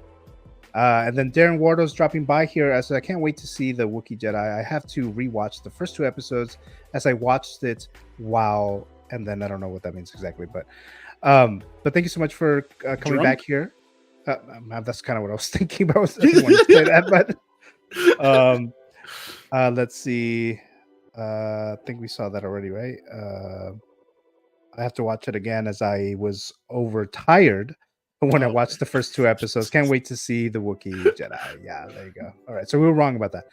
And then Darren Wardo's dropping by here. I said, I can't wait to see the Wookiee Jedi. I have to rewatch the first 2 episodes as I watched it while, and then I don't know what that means exactly, but thank you so much for coming Drunk? back here. That's kind of what I was thinking about. I didn't want to say that, but let's see. I think we saw that already, right? I have to watch it again as I was overtired when I watched the first 2 episodes. Can't wait to see the Wookiee Jedi. Yeah, there you go. All right, so we were wrong about that.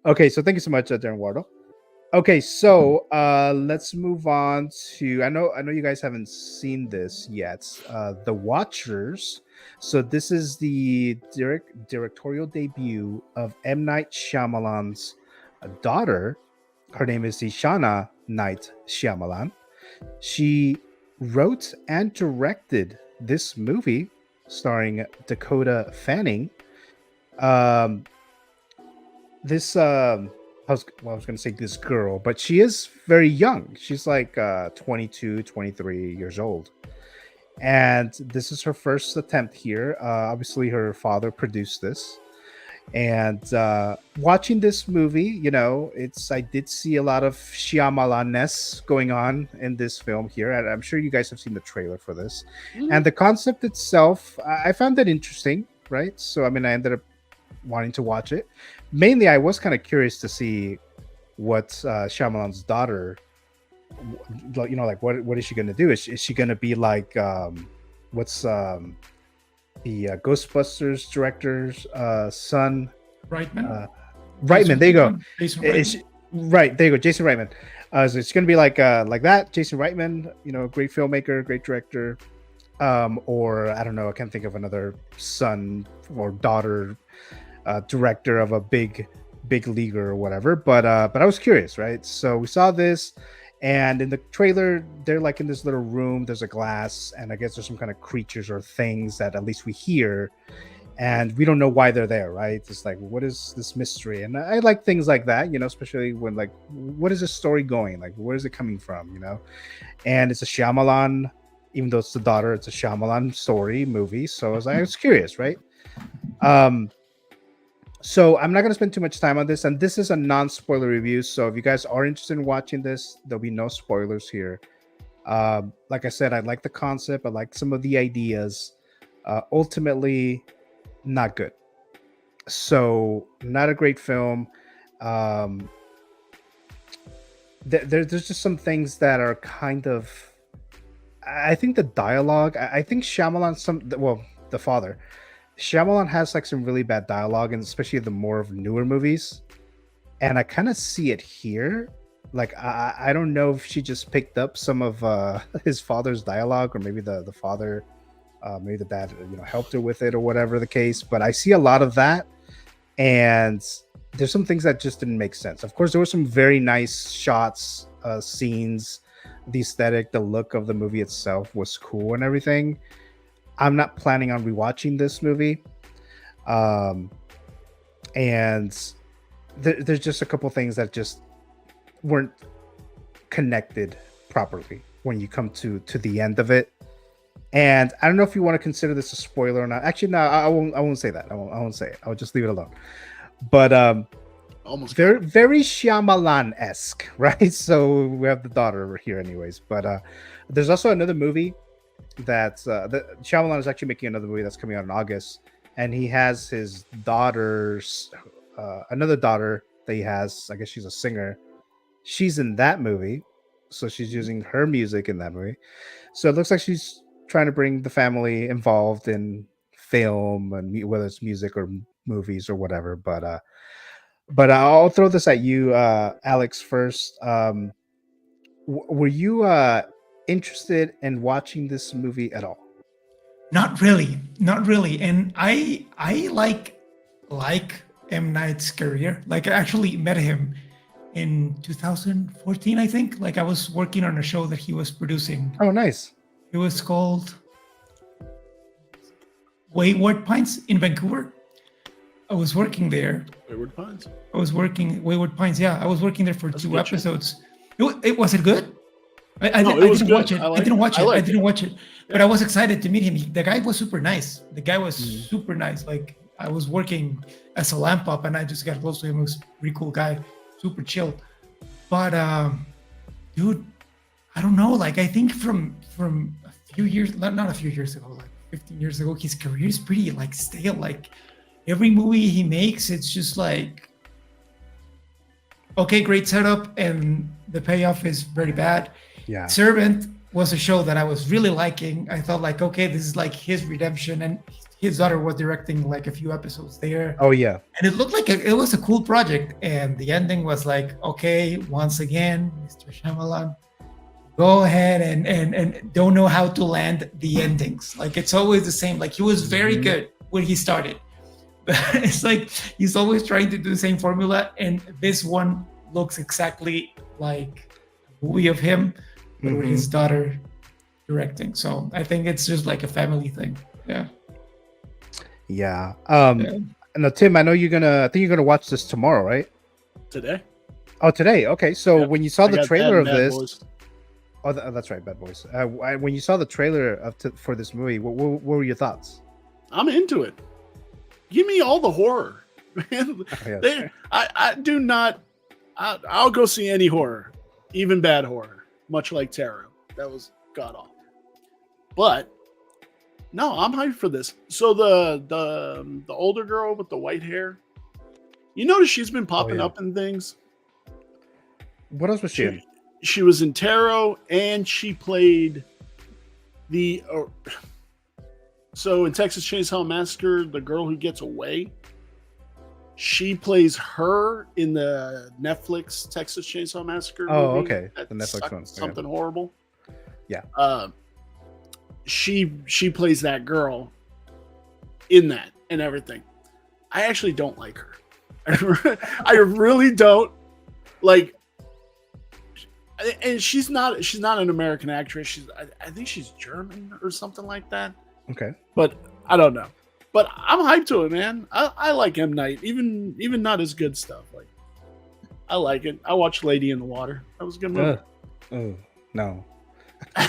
Okay, so thank you so much, Darren Wardo. Okay, so let's move on to. I know you guys haven't seen this yet. The Watchers. So this is the directorial debut of M. Night Shyamalan's daughter. Her name is ISHANA Night Shyamalan. She wrote and directed this movie starring Dakota Fanning. I was going to say this girl, but she is very young. She's like 22, 23 years old. And this is her first attempt here. Obviously, her father produced this. And watching this movie, you know, I did see a lot of Shyamalan-ness going on in this film here. And I'm sure you guys have seen the trailer for this. And the concept itself, I found it interesting, right? So, I mean, I ended up wanting to watch it. Mainly, I was kind of curious to see what Shyamalan's daughter, you know, like what is she going to do? Is she going to be like, what's the Ghostbusters director's son? Reitman. Reitman, there you go. Jason Right, there you go, Jason Reitman. So it's going to be like that, Jason Reitman, you know, great filmmaker, great director. Or I don't know, I can't think of another son or daughter director of a big leaguer or whatever. But I was curious, right? So we saw this, and in the trailer, they're like in this little room. There's a glass, and I guess there's some kind of creatures or things that at least we hear, and we don't know why they're there, right? It's like, what is this mystery? And I like things like that, you know, especially when like, what is the story going? Like, where is it coming from? You know, and it's a Shyamalan. Even though it's the daughter, it's a Shyamalan story movie. So I was curious, right? So I'm not going to spend too much time on this. And this is a non-spoiler review. So if you guys are interested in watching this, there'll be no spoilers here. Like I said, I like the concept. I like some of the ideas. Ultimately, not good. So not a great film. There's just some things that are kind of... I think the dialogue, I think Shyamalan, the father, Shyamalan has like some really bad dialogue, and especially the more of newer movies. And I kind of see it here. Like, I don't know if she just picked up some of his father's dialogue, or maybe the father, maybe the dad, you know, helped her with it or whatever the case. But I see a lot of that. And there's some things that just didn't make sense. Of course, there were some very nice shots, scenes. The aesthetic, the look of the movie itself was cool and everything. I'm not planning on rewatching this movie. And there's just a couple things that just weren't connected properly when you come to the end of it. And I don't know if you want to consider this a spoiler or not. Actually, no, I won't say that. I won't say it. I'll just leave it alone. But Almost very Shyamalan-esque, right? So we have the daughter here, anyways. But there's also another movie that Shyamalan is actually making another movie that's coming out in August, and he has his daughter's another daughter that he has. I guess she's a singer. She's in that movie, so she's using her music in that movie. So it looks like she's trying to bring the family involved in film and whether it's music or movies or whatever. But I'll throw this at you, Alex, first. Were you interested in watching this movie at all? Not really, not really. And I like M. Night's career. Like I actually met him in 2014, I think. Like I was working on a show that he was producing. Oh, nice. It was called Wayward Pines in Vancouver. I was working there. Wayward Pines. I was working Wayward Pines. Yeah, I was working there for That's 2 good episodes. It was it good? I No, it didn't was good. watch it. I I didn't liked watch it. it. I I liked didn't it. watch it. But I was excited to meet him. The guy was super nice. The guy was super nice. Like I was working as a lamp up, and I just got close to him. He was a pretty cool guy, super chill. But dude, I don't know. Like I think from a few years, not a few years ago, like 15 years ago, his career is pretty like stale. Like every movie he makes, it's just like, okay, great setup, and the payoff is very bad. Yeah. Servant was a show that I was really liking. I thought like, okay, this is like his redemption, and his daughter was directing like a few episodes there. Oh yeah. And it looked like it was a cool project. And the ending was like, okay, once again, Mr. Shyamalan, go ahead and don't know how to land the endings. Like it's always the same. Like he was very good when he started. It's like he's always trying to do the same formula, and this one looks exactly like a movie of him, but with his daughter directing. So I think it's just like a family thing. Yeah. Yeah. No, Tim, I think you're gonna watch this tomorrow, right? Today. Oh, today. Okay. So Yep. when you saw I the got trailer of Bad this, Boys. that's right, Bad Boys. When you saw the trailer for this movie, what were your thoughts? I'm into it. Give me all the horror, man. yes. I do not. I'll go see any horror, even bad horror, much like Tarot. That was god awful. But no, I'm hyped for this. So the older girl with the white hair, you notice she's been popping up in things. What else was she in? She was in Tarot, and she played the. So in Texas Chainsaw Massacre, the girl who gets away, she plays her in the Netflix Texas Chainsaw Massacre. Oh, movie. okay. That The Netflix sucked, one. something horrible. Yeah. She plays that girl in that and everything. I actually don't like her. I really don't like. And she's not an American actress. I think she's German or something like that. Okay. But I don't know. But I'm hyped to it, man. I like M. Night, even not as good stuff. Like I like it. I watched Lady in the Water. That was a good movie. Oh no. I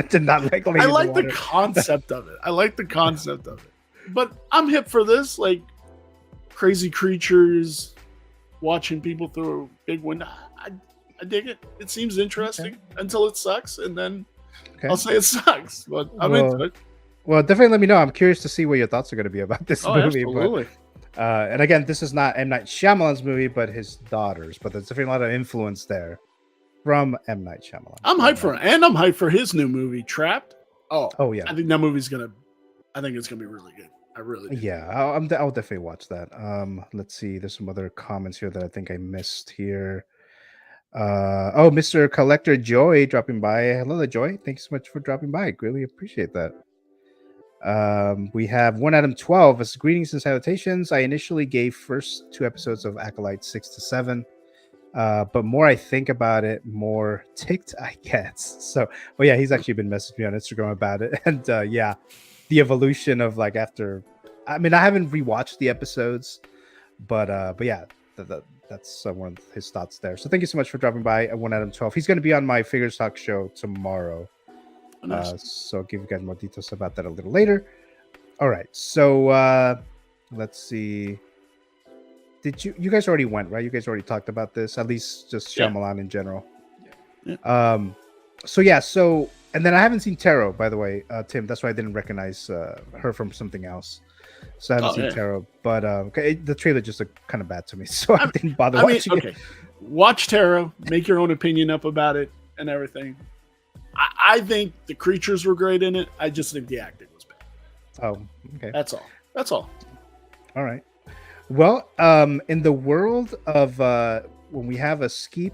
did not like Lady I in like the the Water. concept of it. But I'm hip for this. Like crazy creatures, watching people through a big window. I dig it. It seems interesting until it sucks, and then I'll say it sucks. But I'm into it. Well, definitely let me know. I'm curious to see what your thoughts are going to be about this movie. Absolutely. But, and again, this is not M. Night Shyamalan's movie, but his daughter's. But there's definitely a lot of influence there from M. Night Shyamalan. I'm hyped for it, and I'm hyped for his new movie, Trapped. Oh yeah. I think that movie's I think it's gonna be really good. I really do. Yeah, I'll definitely watch that. Let's see. There's some other comments here that I think I missed here. Mr. Collector Joy dropping by. Hello, Joy. Thanks so much for dropping by. Really appreciate that. We have 1Adam12 as greetings and salutations. I initially gave first 2 episodes of Acolyte 6 to 7, but more I think about it, more ticked I get. So, yeah, he's actually been messaging me on Instagram about it, and yeah, the evolution of like after. I mean, I haven't rewatched the episodes, but yeah, that's one of his thoughts there. So thank you so much for dropping by at 1Adam12. He's going to be on my Figures Talk show tomorrow. Nice. So I'll give you guys more details about that a little later. All right. So let's see. did you guys already went, right? You guys already talked about this, at least just Yeah. Shyamalan in general. Yeah. So and then I haven't seen Tarot, by the way, Tim. That's why I didn't recognize her from something else. So I haven't seen Tarot, but the trailer just looked kind of bad to me, so I didn't bother watching it. Watch Tarot, make your own opinion up about it and everything. I think the creatures were great in it. I just think the acting was bad. Oh, okay. That's all. All right. Well, in the world of when we have a see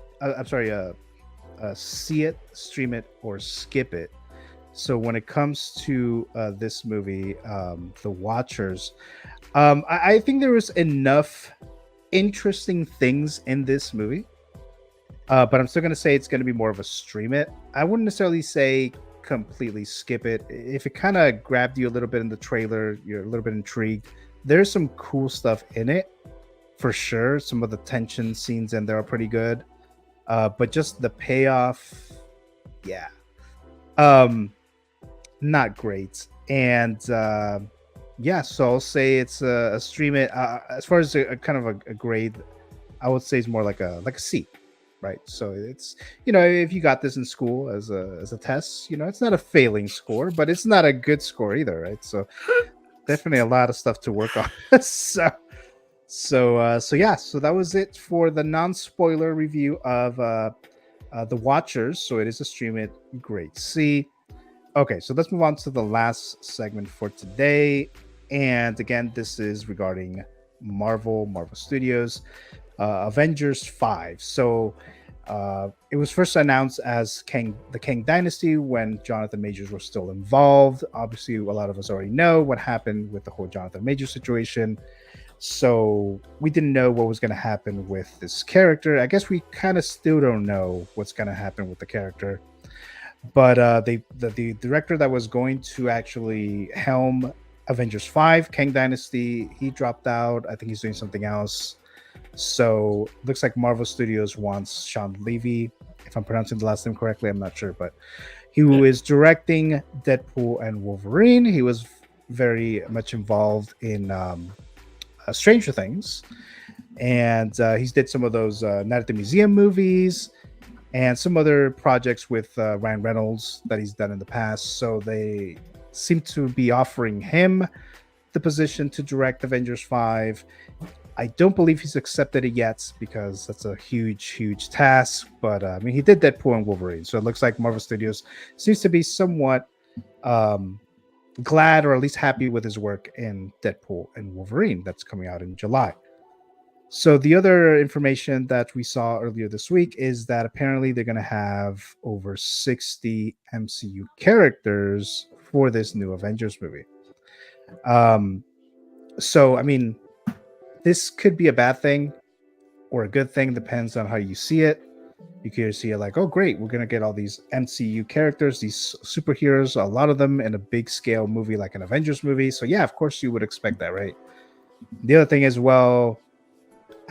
it, stream it, or skip it. So when it comes to this movie, The Watchers, I think there was enough interesting things in this movie. But I'm still going to say it's going to be more of a stream it. I wouldn't necessarily say completely skip it. If it kind of grabbed you a little bit in the trailer, you're a little bit intrigued. There's some cool stuff in it, for sure. Some of the tension scenes in there are pretty good. But just the payoff, yeah. Not great. And yeah, so I'll say it's a stream it. As far as a kind of a grade, I would say it's more like a C. Right, so it's, if you got this in school as a test, it's not a failing score, but it's not a good score either, right? So definitely a lot of stuff to work on. so yeah, so that was it for the non-spoiler review of The Watchers. So it is a stream it grade C. Okay, so let's move on to the last segment for today, and again, this is regarding Marvel Studios. Avengers 5. So it was first announced as the Kang Dynasty when Jonathan Majors was still involved. Obviously, a lot of us already know what happened with the whole Jonathan Majors situation. So we didn't know what was going to happen with this character. I guess we kind of still don't know what's going to happen with the character. But the director that was going to actually helm Avengers 5, Kang Dynasty, he dropped out. I think he's doing something else. So looks like Marvel Studios wants Shawn Levy, if I'm pronouncing the last name correctly, I'm not sure, but who is directing Deadpool and Wolverine. He was very much involved in Stranger Things, and he's did some of those Night at the Museum movies and some other projects with Ryan Reynolds that he's done in the past. So they seem to be offering him the position to direct Avengers 5. I don't believe he's accepted it yet because that's a huge task. But I mean, he did Deadpool and Wolverine, so it looks like Marvel Studios seems to be somewhat glad or at least happy with his work in Deadpool and Wolverine that's coming out in July. So the other information that we saw earlier this week is that apparently they're going to have over 60 MCU characters for this new Avengers movie. So I mean, this could be a bad thing or a good thing, depends on how you see it. You could see it like, oh, great, we're going to get all these MCU characters, these superheroes, a lot of them in a big scale movie like an Avengers movie. So yeah, of course you would expect that, right? The other thing is, well,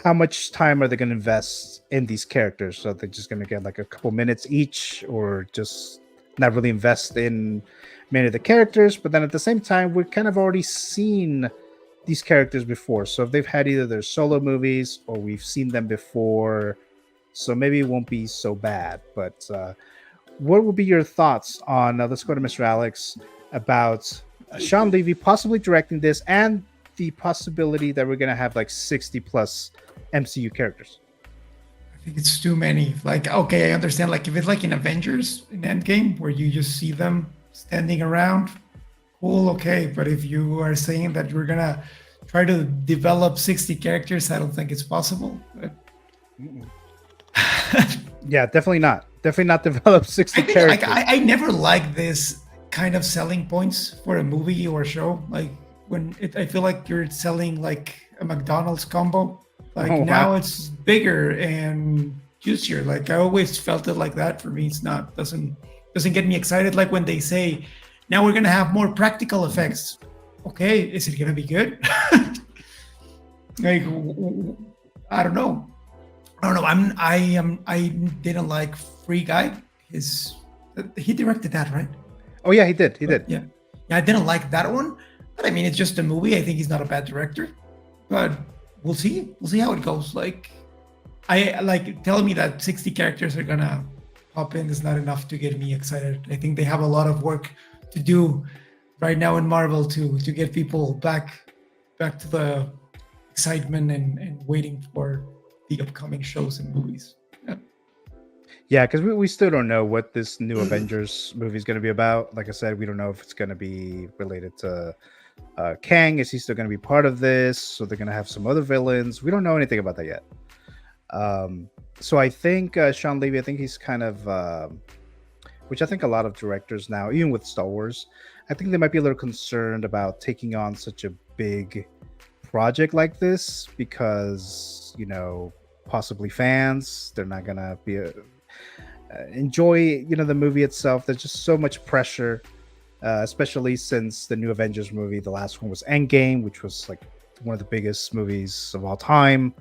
how much time are they going to invest in these characters? So they're just going to get like a couple minutes each, or just not really invest in many of the characters. But then at the same time, we've kind of already seen these characters before, so if they've had either their solo movies or we've seen them before, so maybe it won't be so bad. But what would be your thoughts on let's go to Mr. Alex, about Shawn Levy possibly directing this and the possibility that we're gonna have like 60 plus MCU characters? I think it's too many. Like, okay, I understand, like if it's like in Avengers in Endgame where you just see them standing around, cool, okay, but if you are saying that you're gonna try to develop 60 characters, I don't think it's possible. But... yeah, definitely not develop 60 characters. I never like this kind of selling points for a movie or a show. Like when I feel like you're selling like a McDonald's combo. Like now it's bigger and juicier. Like I always felt it like that. For me, it's not doesn't get me excited. Like when they say, now we're gonna have more practical effects. Okay, is it gonna be good? Like, I don't know. I didn't like Free Guy. He directed that, right? Oh yeah, he did. Yeah, I didn't like that one. But I mean, it's just a movie. I think he's not a bad director. But we'll see. We'll see how it goes. Like, I like telling me that 60 characters are gonna pop in is not enough to get me excited. I think they have a lot of work to do right now in Marvel to get people back to the excitement and waiting for the upcoming shows and movies. Yeah. Yeah, because we still don't know what this new Avengers movie is going to be about. Like I said, we don't know if it's going to be related to Kang. Is he still going to be part of this? So they're going to have some other villains. We don't know anything about that yet. So I think Shawn Levy, I think he's kind of, which I think a lot of directors now, even with Star Wars, I think they might be a little concerned about taking on such a big project like this because, you know, possibly fans, they're not going to be enjoy, you know, the movie itself. There's just so much pressure, especially since the new Avengers movie, the last one was Endgame, which was like one of the biggest movies of all time.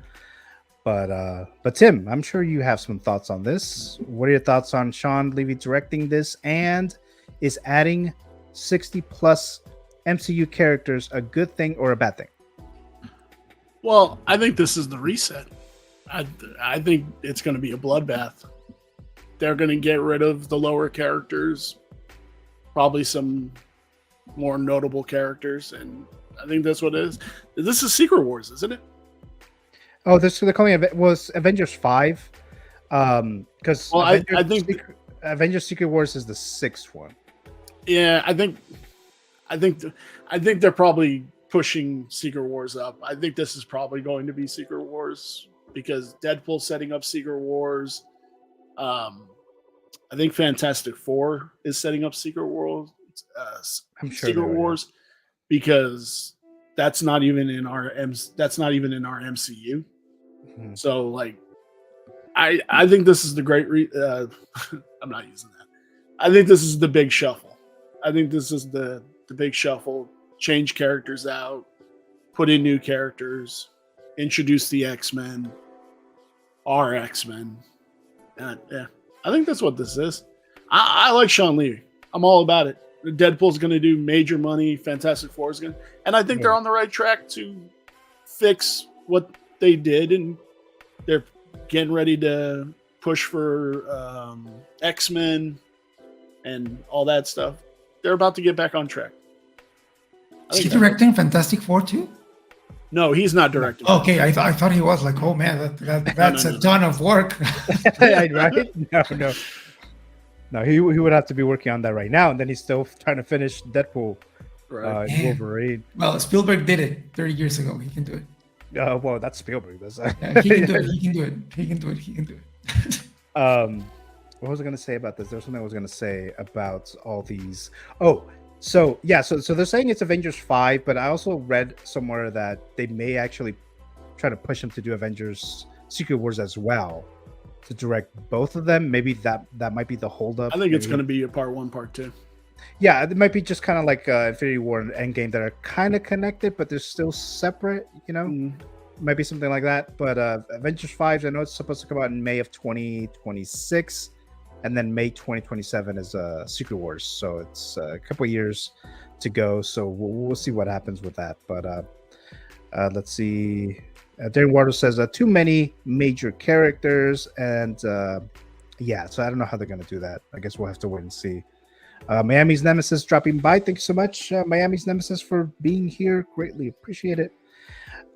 But Tim, I'm sure you have some thoughts on this. What are your thoughts on Shawn Levy directing this, and is adding 60 plus MCU characters a good thing or a bad thing? Well, I think this is the reset. I think it's going to be a bloodbath. They're going to get rid of the lower characters, probably some more notable characters, and I think that's what it is. This is Secret Wars, isn't it? Oh, they're calling it was Avengers 5. Because I think Avengers Secret Wars is the 6th one. Yeah, I think they're probably pushing Secret Wars up. I think this is probably going to be Secret Wars because Deadpool's setting up Secret Wars. I think Fantastic Four is setting up Secret Wars. I'm sure Secret Wars because that's not even in our MCU. Mm-hmm. So like, I think this is the great. I'm not using that. I think this is the big shuffle. I think this is the big shuffle. Change characters out, put in new characters, introduce the X-Men, our X-Men. Yeah, I think that's what this is. I like Shawn Levy. I'm all about it. Deadpool's going to do major money. Fantastic Four is going to... And I think they're on the right track to fix what they did, and they're getting ready to push for X-Men and all that stuff. They're about to get back on track. Is he directing Fantastic Four too? No, he's not directing. Okay, I thought he was like, oh man, that's a ton of work. Right? No, he would have to be working on that right now, and then he's still trying to finish Deadpool, Wolverine. Well, Spielberg did it 30 years ago. He can do it. Well, that's Spielberg. That's he can do it. He can do it. What was I going to say about this? There's something I was going to say about all these. Oh, so they're saying it's Avengers 5, but I also read somewhere that they may actually try to push him to do Avengers Secret Wars as well, to direct both of them. Maybe that might be the holdup. I think it's going to be a part 1, part 2. Yeah, it might be just kind of like Infinity War and Endgame that are kind of connected, but they're still separate, you know? Might be something like that. But Avengers 5, I know it's supposed to come out in May of 2026, and then May 2027 is Secret Wars. So it's a couple of years to go. So we'll see what happens with that. But let's see. Darren Waters says too many major characters, and so I don't know how they're going to do that. I guess we'll have to wait and see. Miami's Nemesis dropping by. Thank you so much, Miami's Nemesis, for being here. Greatly appreciate it.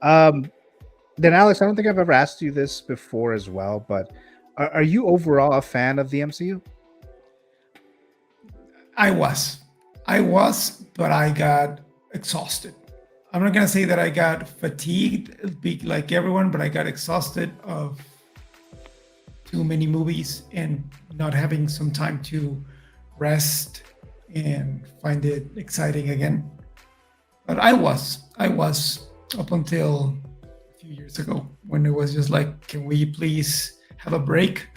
Then Alex, I don't think I've ever asked you this before as well, but are you overall a fan of the MCU? I was, but I got exhausted. I'm not gonna say that I got fatigued like everyone, but I got exhausted of too many movies and not having some time to rest and find it exciting again. But I was up until a few years ago when it was just like, can we please have a break?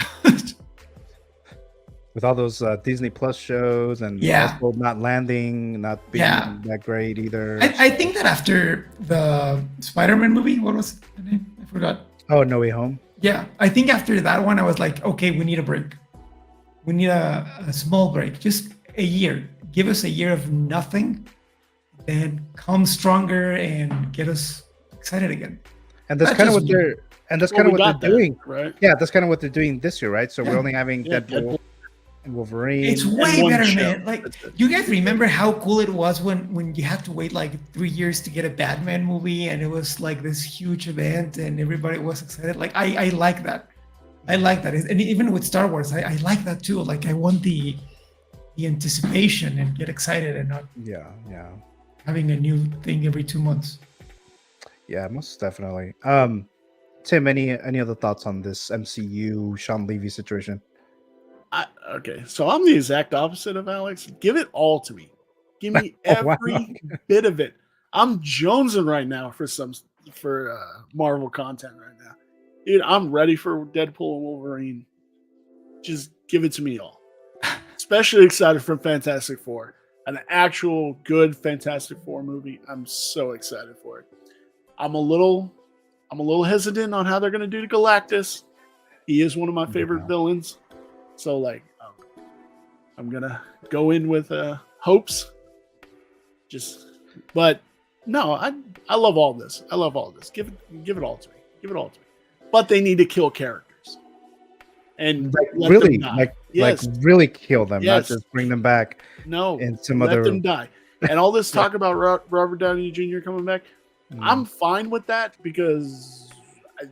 With all those Disney Plus shows and also not landing, not being that great either. I think that after the Spider-Man movie, what was the name? I forgot. Oh, No Way Home. Yeah, I think after that one, I was like, okay, we need a break. We need a small break, just a year. Give us a year of nothing, then come stronger and get us excited again. And that's Not kind of just what they're Well, we got that, doing. right? Yeah, that's kind of what they're doing this year, right? So Yeah. we're only having Yeah, Deadpool and Wolverine. It's And way one better, show. man. Like, That's it. you guys remember how cool it was when you had to wait like 3 years to get a Batman movie, and it was like this huge event, and everybody was excited. Like, I like that. I like that, and even with Star Wars, I like that too. Like, I want the anticipation and get excited, and not Yeah. having a new thing every 2 months. Yeah, most definitely. Tim, any other thoughts on this MCU Shawn Levy situation? Okay, so I'm the exact opposite of Alex. Give it all to me. Give me Oh, wow. every bit of it. I'm jonesing right now for Marvel content right now. Dude, I'm ready for Deadpool and Wolverine. Just give it to me all. Especially excited for Fantastic Four. An actual good Fantastic Four movie. I'm so excited for it. I'm a little hesitant on how they're going to do Galactus. He is one of my favorite villains. So, like, I'm going to go in with hopes. But no, I love all this. I love all this. Give it all to me. Give it all to me. But they need to kill characters. And let really, them die. like really kill them, Yes. not just bring them back. No, in some let other. them die. And all this talk about Robert Downey Jr. coming back, I'm fine with that because I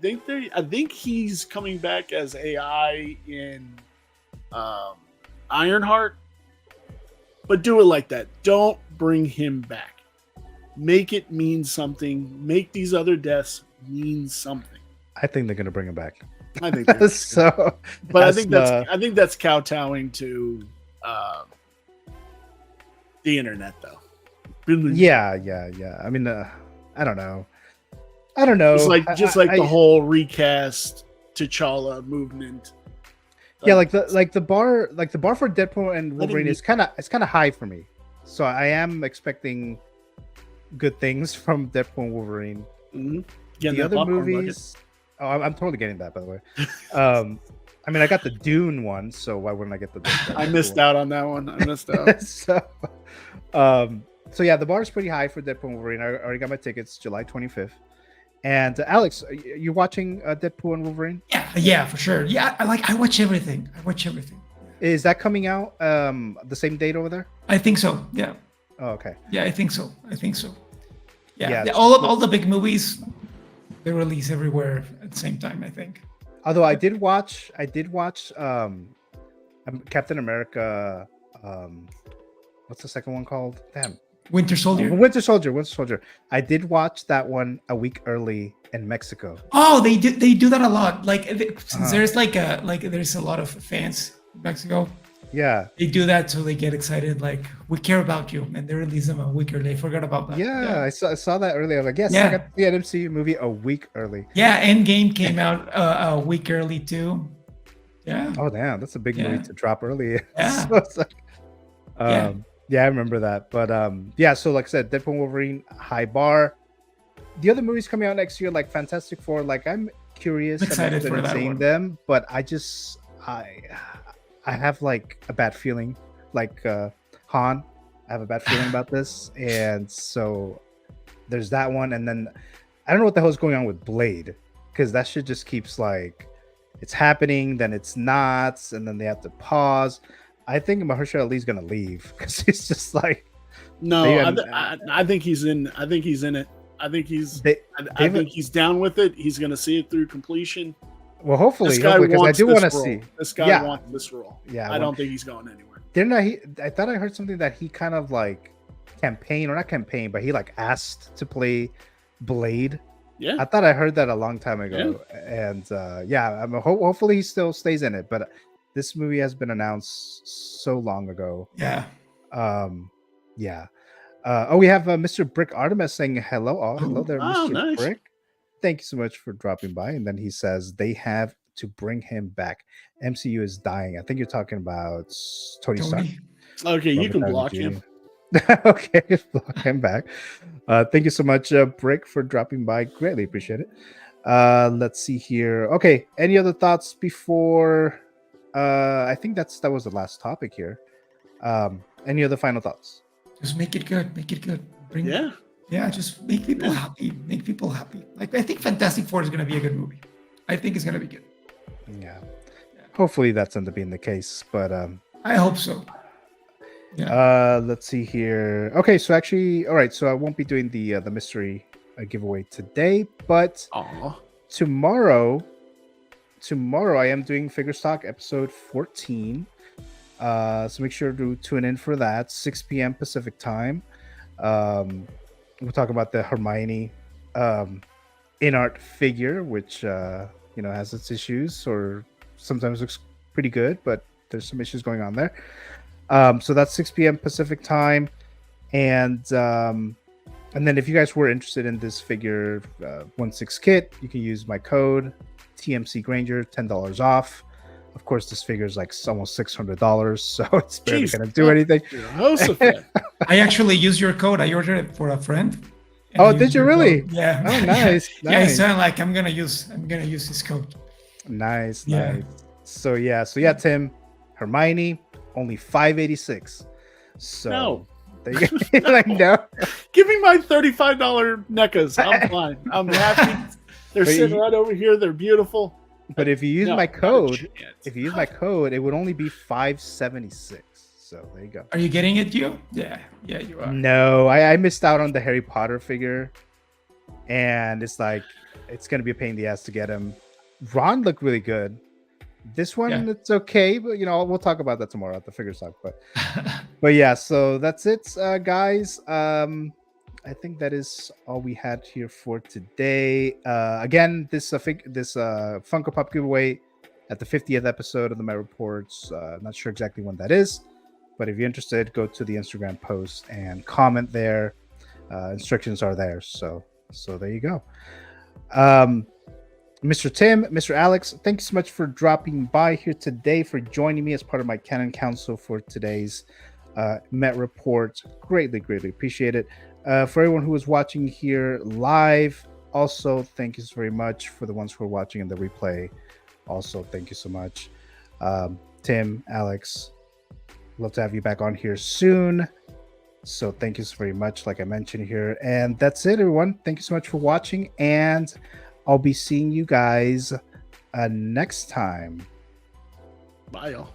think he's coming back as AI in Ironheart. But do it like that. Don't bring him back. Make it mean something. Make these other deaths mean something. I think they're gonna bring him back. I think they're- So, but I that's think that's kowtowing to the internet, though. yeah. I mean, I don't know. Just like the whole recast T'Challa movement. Yeah, like the bar for Deadpool and Let it Wolverine be- is kind of high for me. So I am expecting good things from Deadpool and Wolverine. Mhm. The Getting that other popcorn bucket. movies, I'm totally getting that, by the way. I mean, I got the Dune one, so why wouldn't I get the? I missed out on that one. I missed out. So yeah, the bar is pretty high for Deadpool and Wolverine. I already got my tickets, July 25th. And Alex, you watching Deadpool and Wolverine? Yeah, for sure. Yeah, I watch everything. Is that coming out the same date over there? I think so. Yeah. Oh, okay. Yeah, I think so. Yeah, Yeah. all the big movies, they release everywhere at the same time, I think. Although I did watch Captain America. What's the second one called? Damn. Winter Soldier. Winter Soldier. I did watch that one a week early in Mexico. Oh, they do that a lot. Like since there's there's a lot of fans in Mexico. Yeah. They do that so they get excited. Like, we care about you, and they release them a week early. I forgot about that. Yeah, I saw that earlier. I was like, yes, Yeah. I got to see an MCU movie a week early. Yeah, Endgame came out a week early too. Yeah. Oh damn, that's a big Yeah. movie to drop early. Yeah. So it's like, Yeah. yeah, I remember that. But yeah, so like I said, Deadpool and Wolverine, high bar. The other movies coming out next year, like Fantastic Four, like I'm curious. I'm excited for that seeing one. them, but I have like a bad feeling, like Han. I have a bad feeling about this, and so there's that one, and then I don't know what the hell's going on with Blade, because that shit just keeps like it's happening, then it's not, and then they have to pause. I think Mahershala Ali's gonna leave because he's just like No, They- I think he's in. I think he's in it. I think he's. they. I think he's down with it. He's going to see it through completion. Well, hopefully, This guy because I wants do this want to role. see. This guy Yeah. wants this role. Yeah, I well- don't think he's going anywhere. Didn't I? I thought I heard something that he kind of like campaign or not campaign, but he like asked to play Blade. Yeah, I thought I heard that a long time ago, and yeah, hopefully he still stays in it. But this movie has been announced so long ago. Yeah. Yeah. Oh, we have Mr. Brick Artemis saying hello. Oh, hello there, Oh, Mr. nice. Brick. Thank you so much for dropping by. And then he says they have to bring him back. MCU is dying. I think you're talking about Tony Stark. Tony. okay, you Robert can Downey block Jr. him. Okay, just block him back. Thank you so much, Brick, for dropping by. Greatly appreciate it. Let's see here. Okay, any other thoughts before? I think that was the last topic here. Any other final thoughts? Just make it good. Make it good. Bring Yeah, Yeah, just make people happy. Make people happy. Like I think Fantastic Four is gonna be a good movie. I think it's gonna be good. Yeah. Hopefully that's end up being the case. But I hope so. Yeah. let's see here. Okay, so actually, all right. So I won't be doing the mystery giveaway today, but Aw. tomorrow I am doing Figure Stock episode 14. So make sure to tune in for that, 6 p.m. Pacific time. We'll talk about the Hermione in art figure, which has its issues, or sometimes looks pretty good, but there's some issues going on there. So that's 6 p.m. Pacific time, and then if you guys were interested in this figure 1/6 kit, you can use my code TMC Granger, $10 off. Of course, this figure is like almost $600, so it's barely gonna do anything. I actually used your code. I ordered it for a friend. Oh, did you really? Code. Yeah. Oh, nice. Yeah, it sounded like I'm gonna use his code. Nice. Yeah. So Tim, Hermione, only $586. So No. like no. Give me my $35 NECAs. I'm fine. I'm happy. They're sitting right over here. They're beautiful. But if you use my code, it would only be $576. So there you go. Are you getting it, Gio? Yeah, you are. No, I missed out on the Harry Potter figure, and it's gonna be a pain in the ass to get him. Ron looked really good. This one, it's okay, but we'll talk about that tomorrow at the figure stock. But yeah, so that's it, guys. I think that is all we had here for today. Again, this Funko Pop giveaway at the 50th episode of the Met Reports. Not sure exactly when that is, but if you're interested, go to the Instagram post and comment there. Instructions are there. So there you go. Mr. Tim, Mr. Alex, thank you so much for dropping by here today, for joining me as part of my Canon Council for today's Met Report. Greatly appreciate it. For everyone who is watching here live, also thank you so very much. For the ones who are watching in the replay, also thank you so much. Tim, Alex, love to have you back on here soon. So thank you so very much, like I mentioned here. And that's it, everyone. Thank you so much for watching, and I'll be seeing you guys next time. Bye, y'all.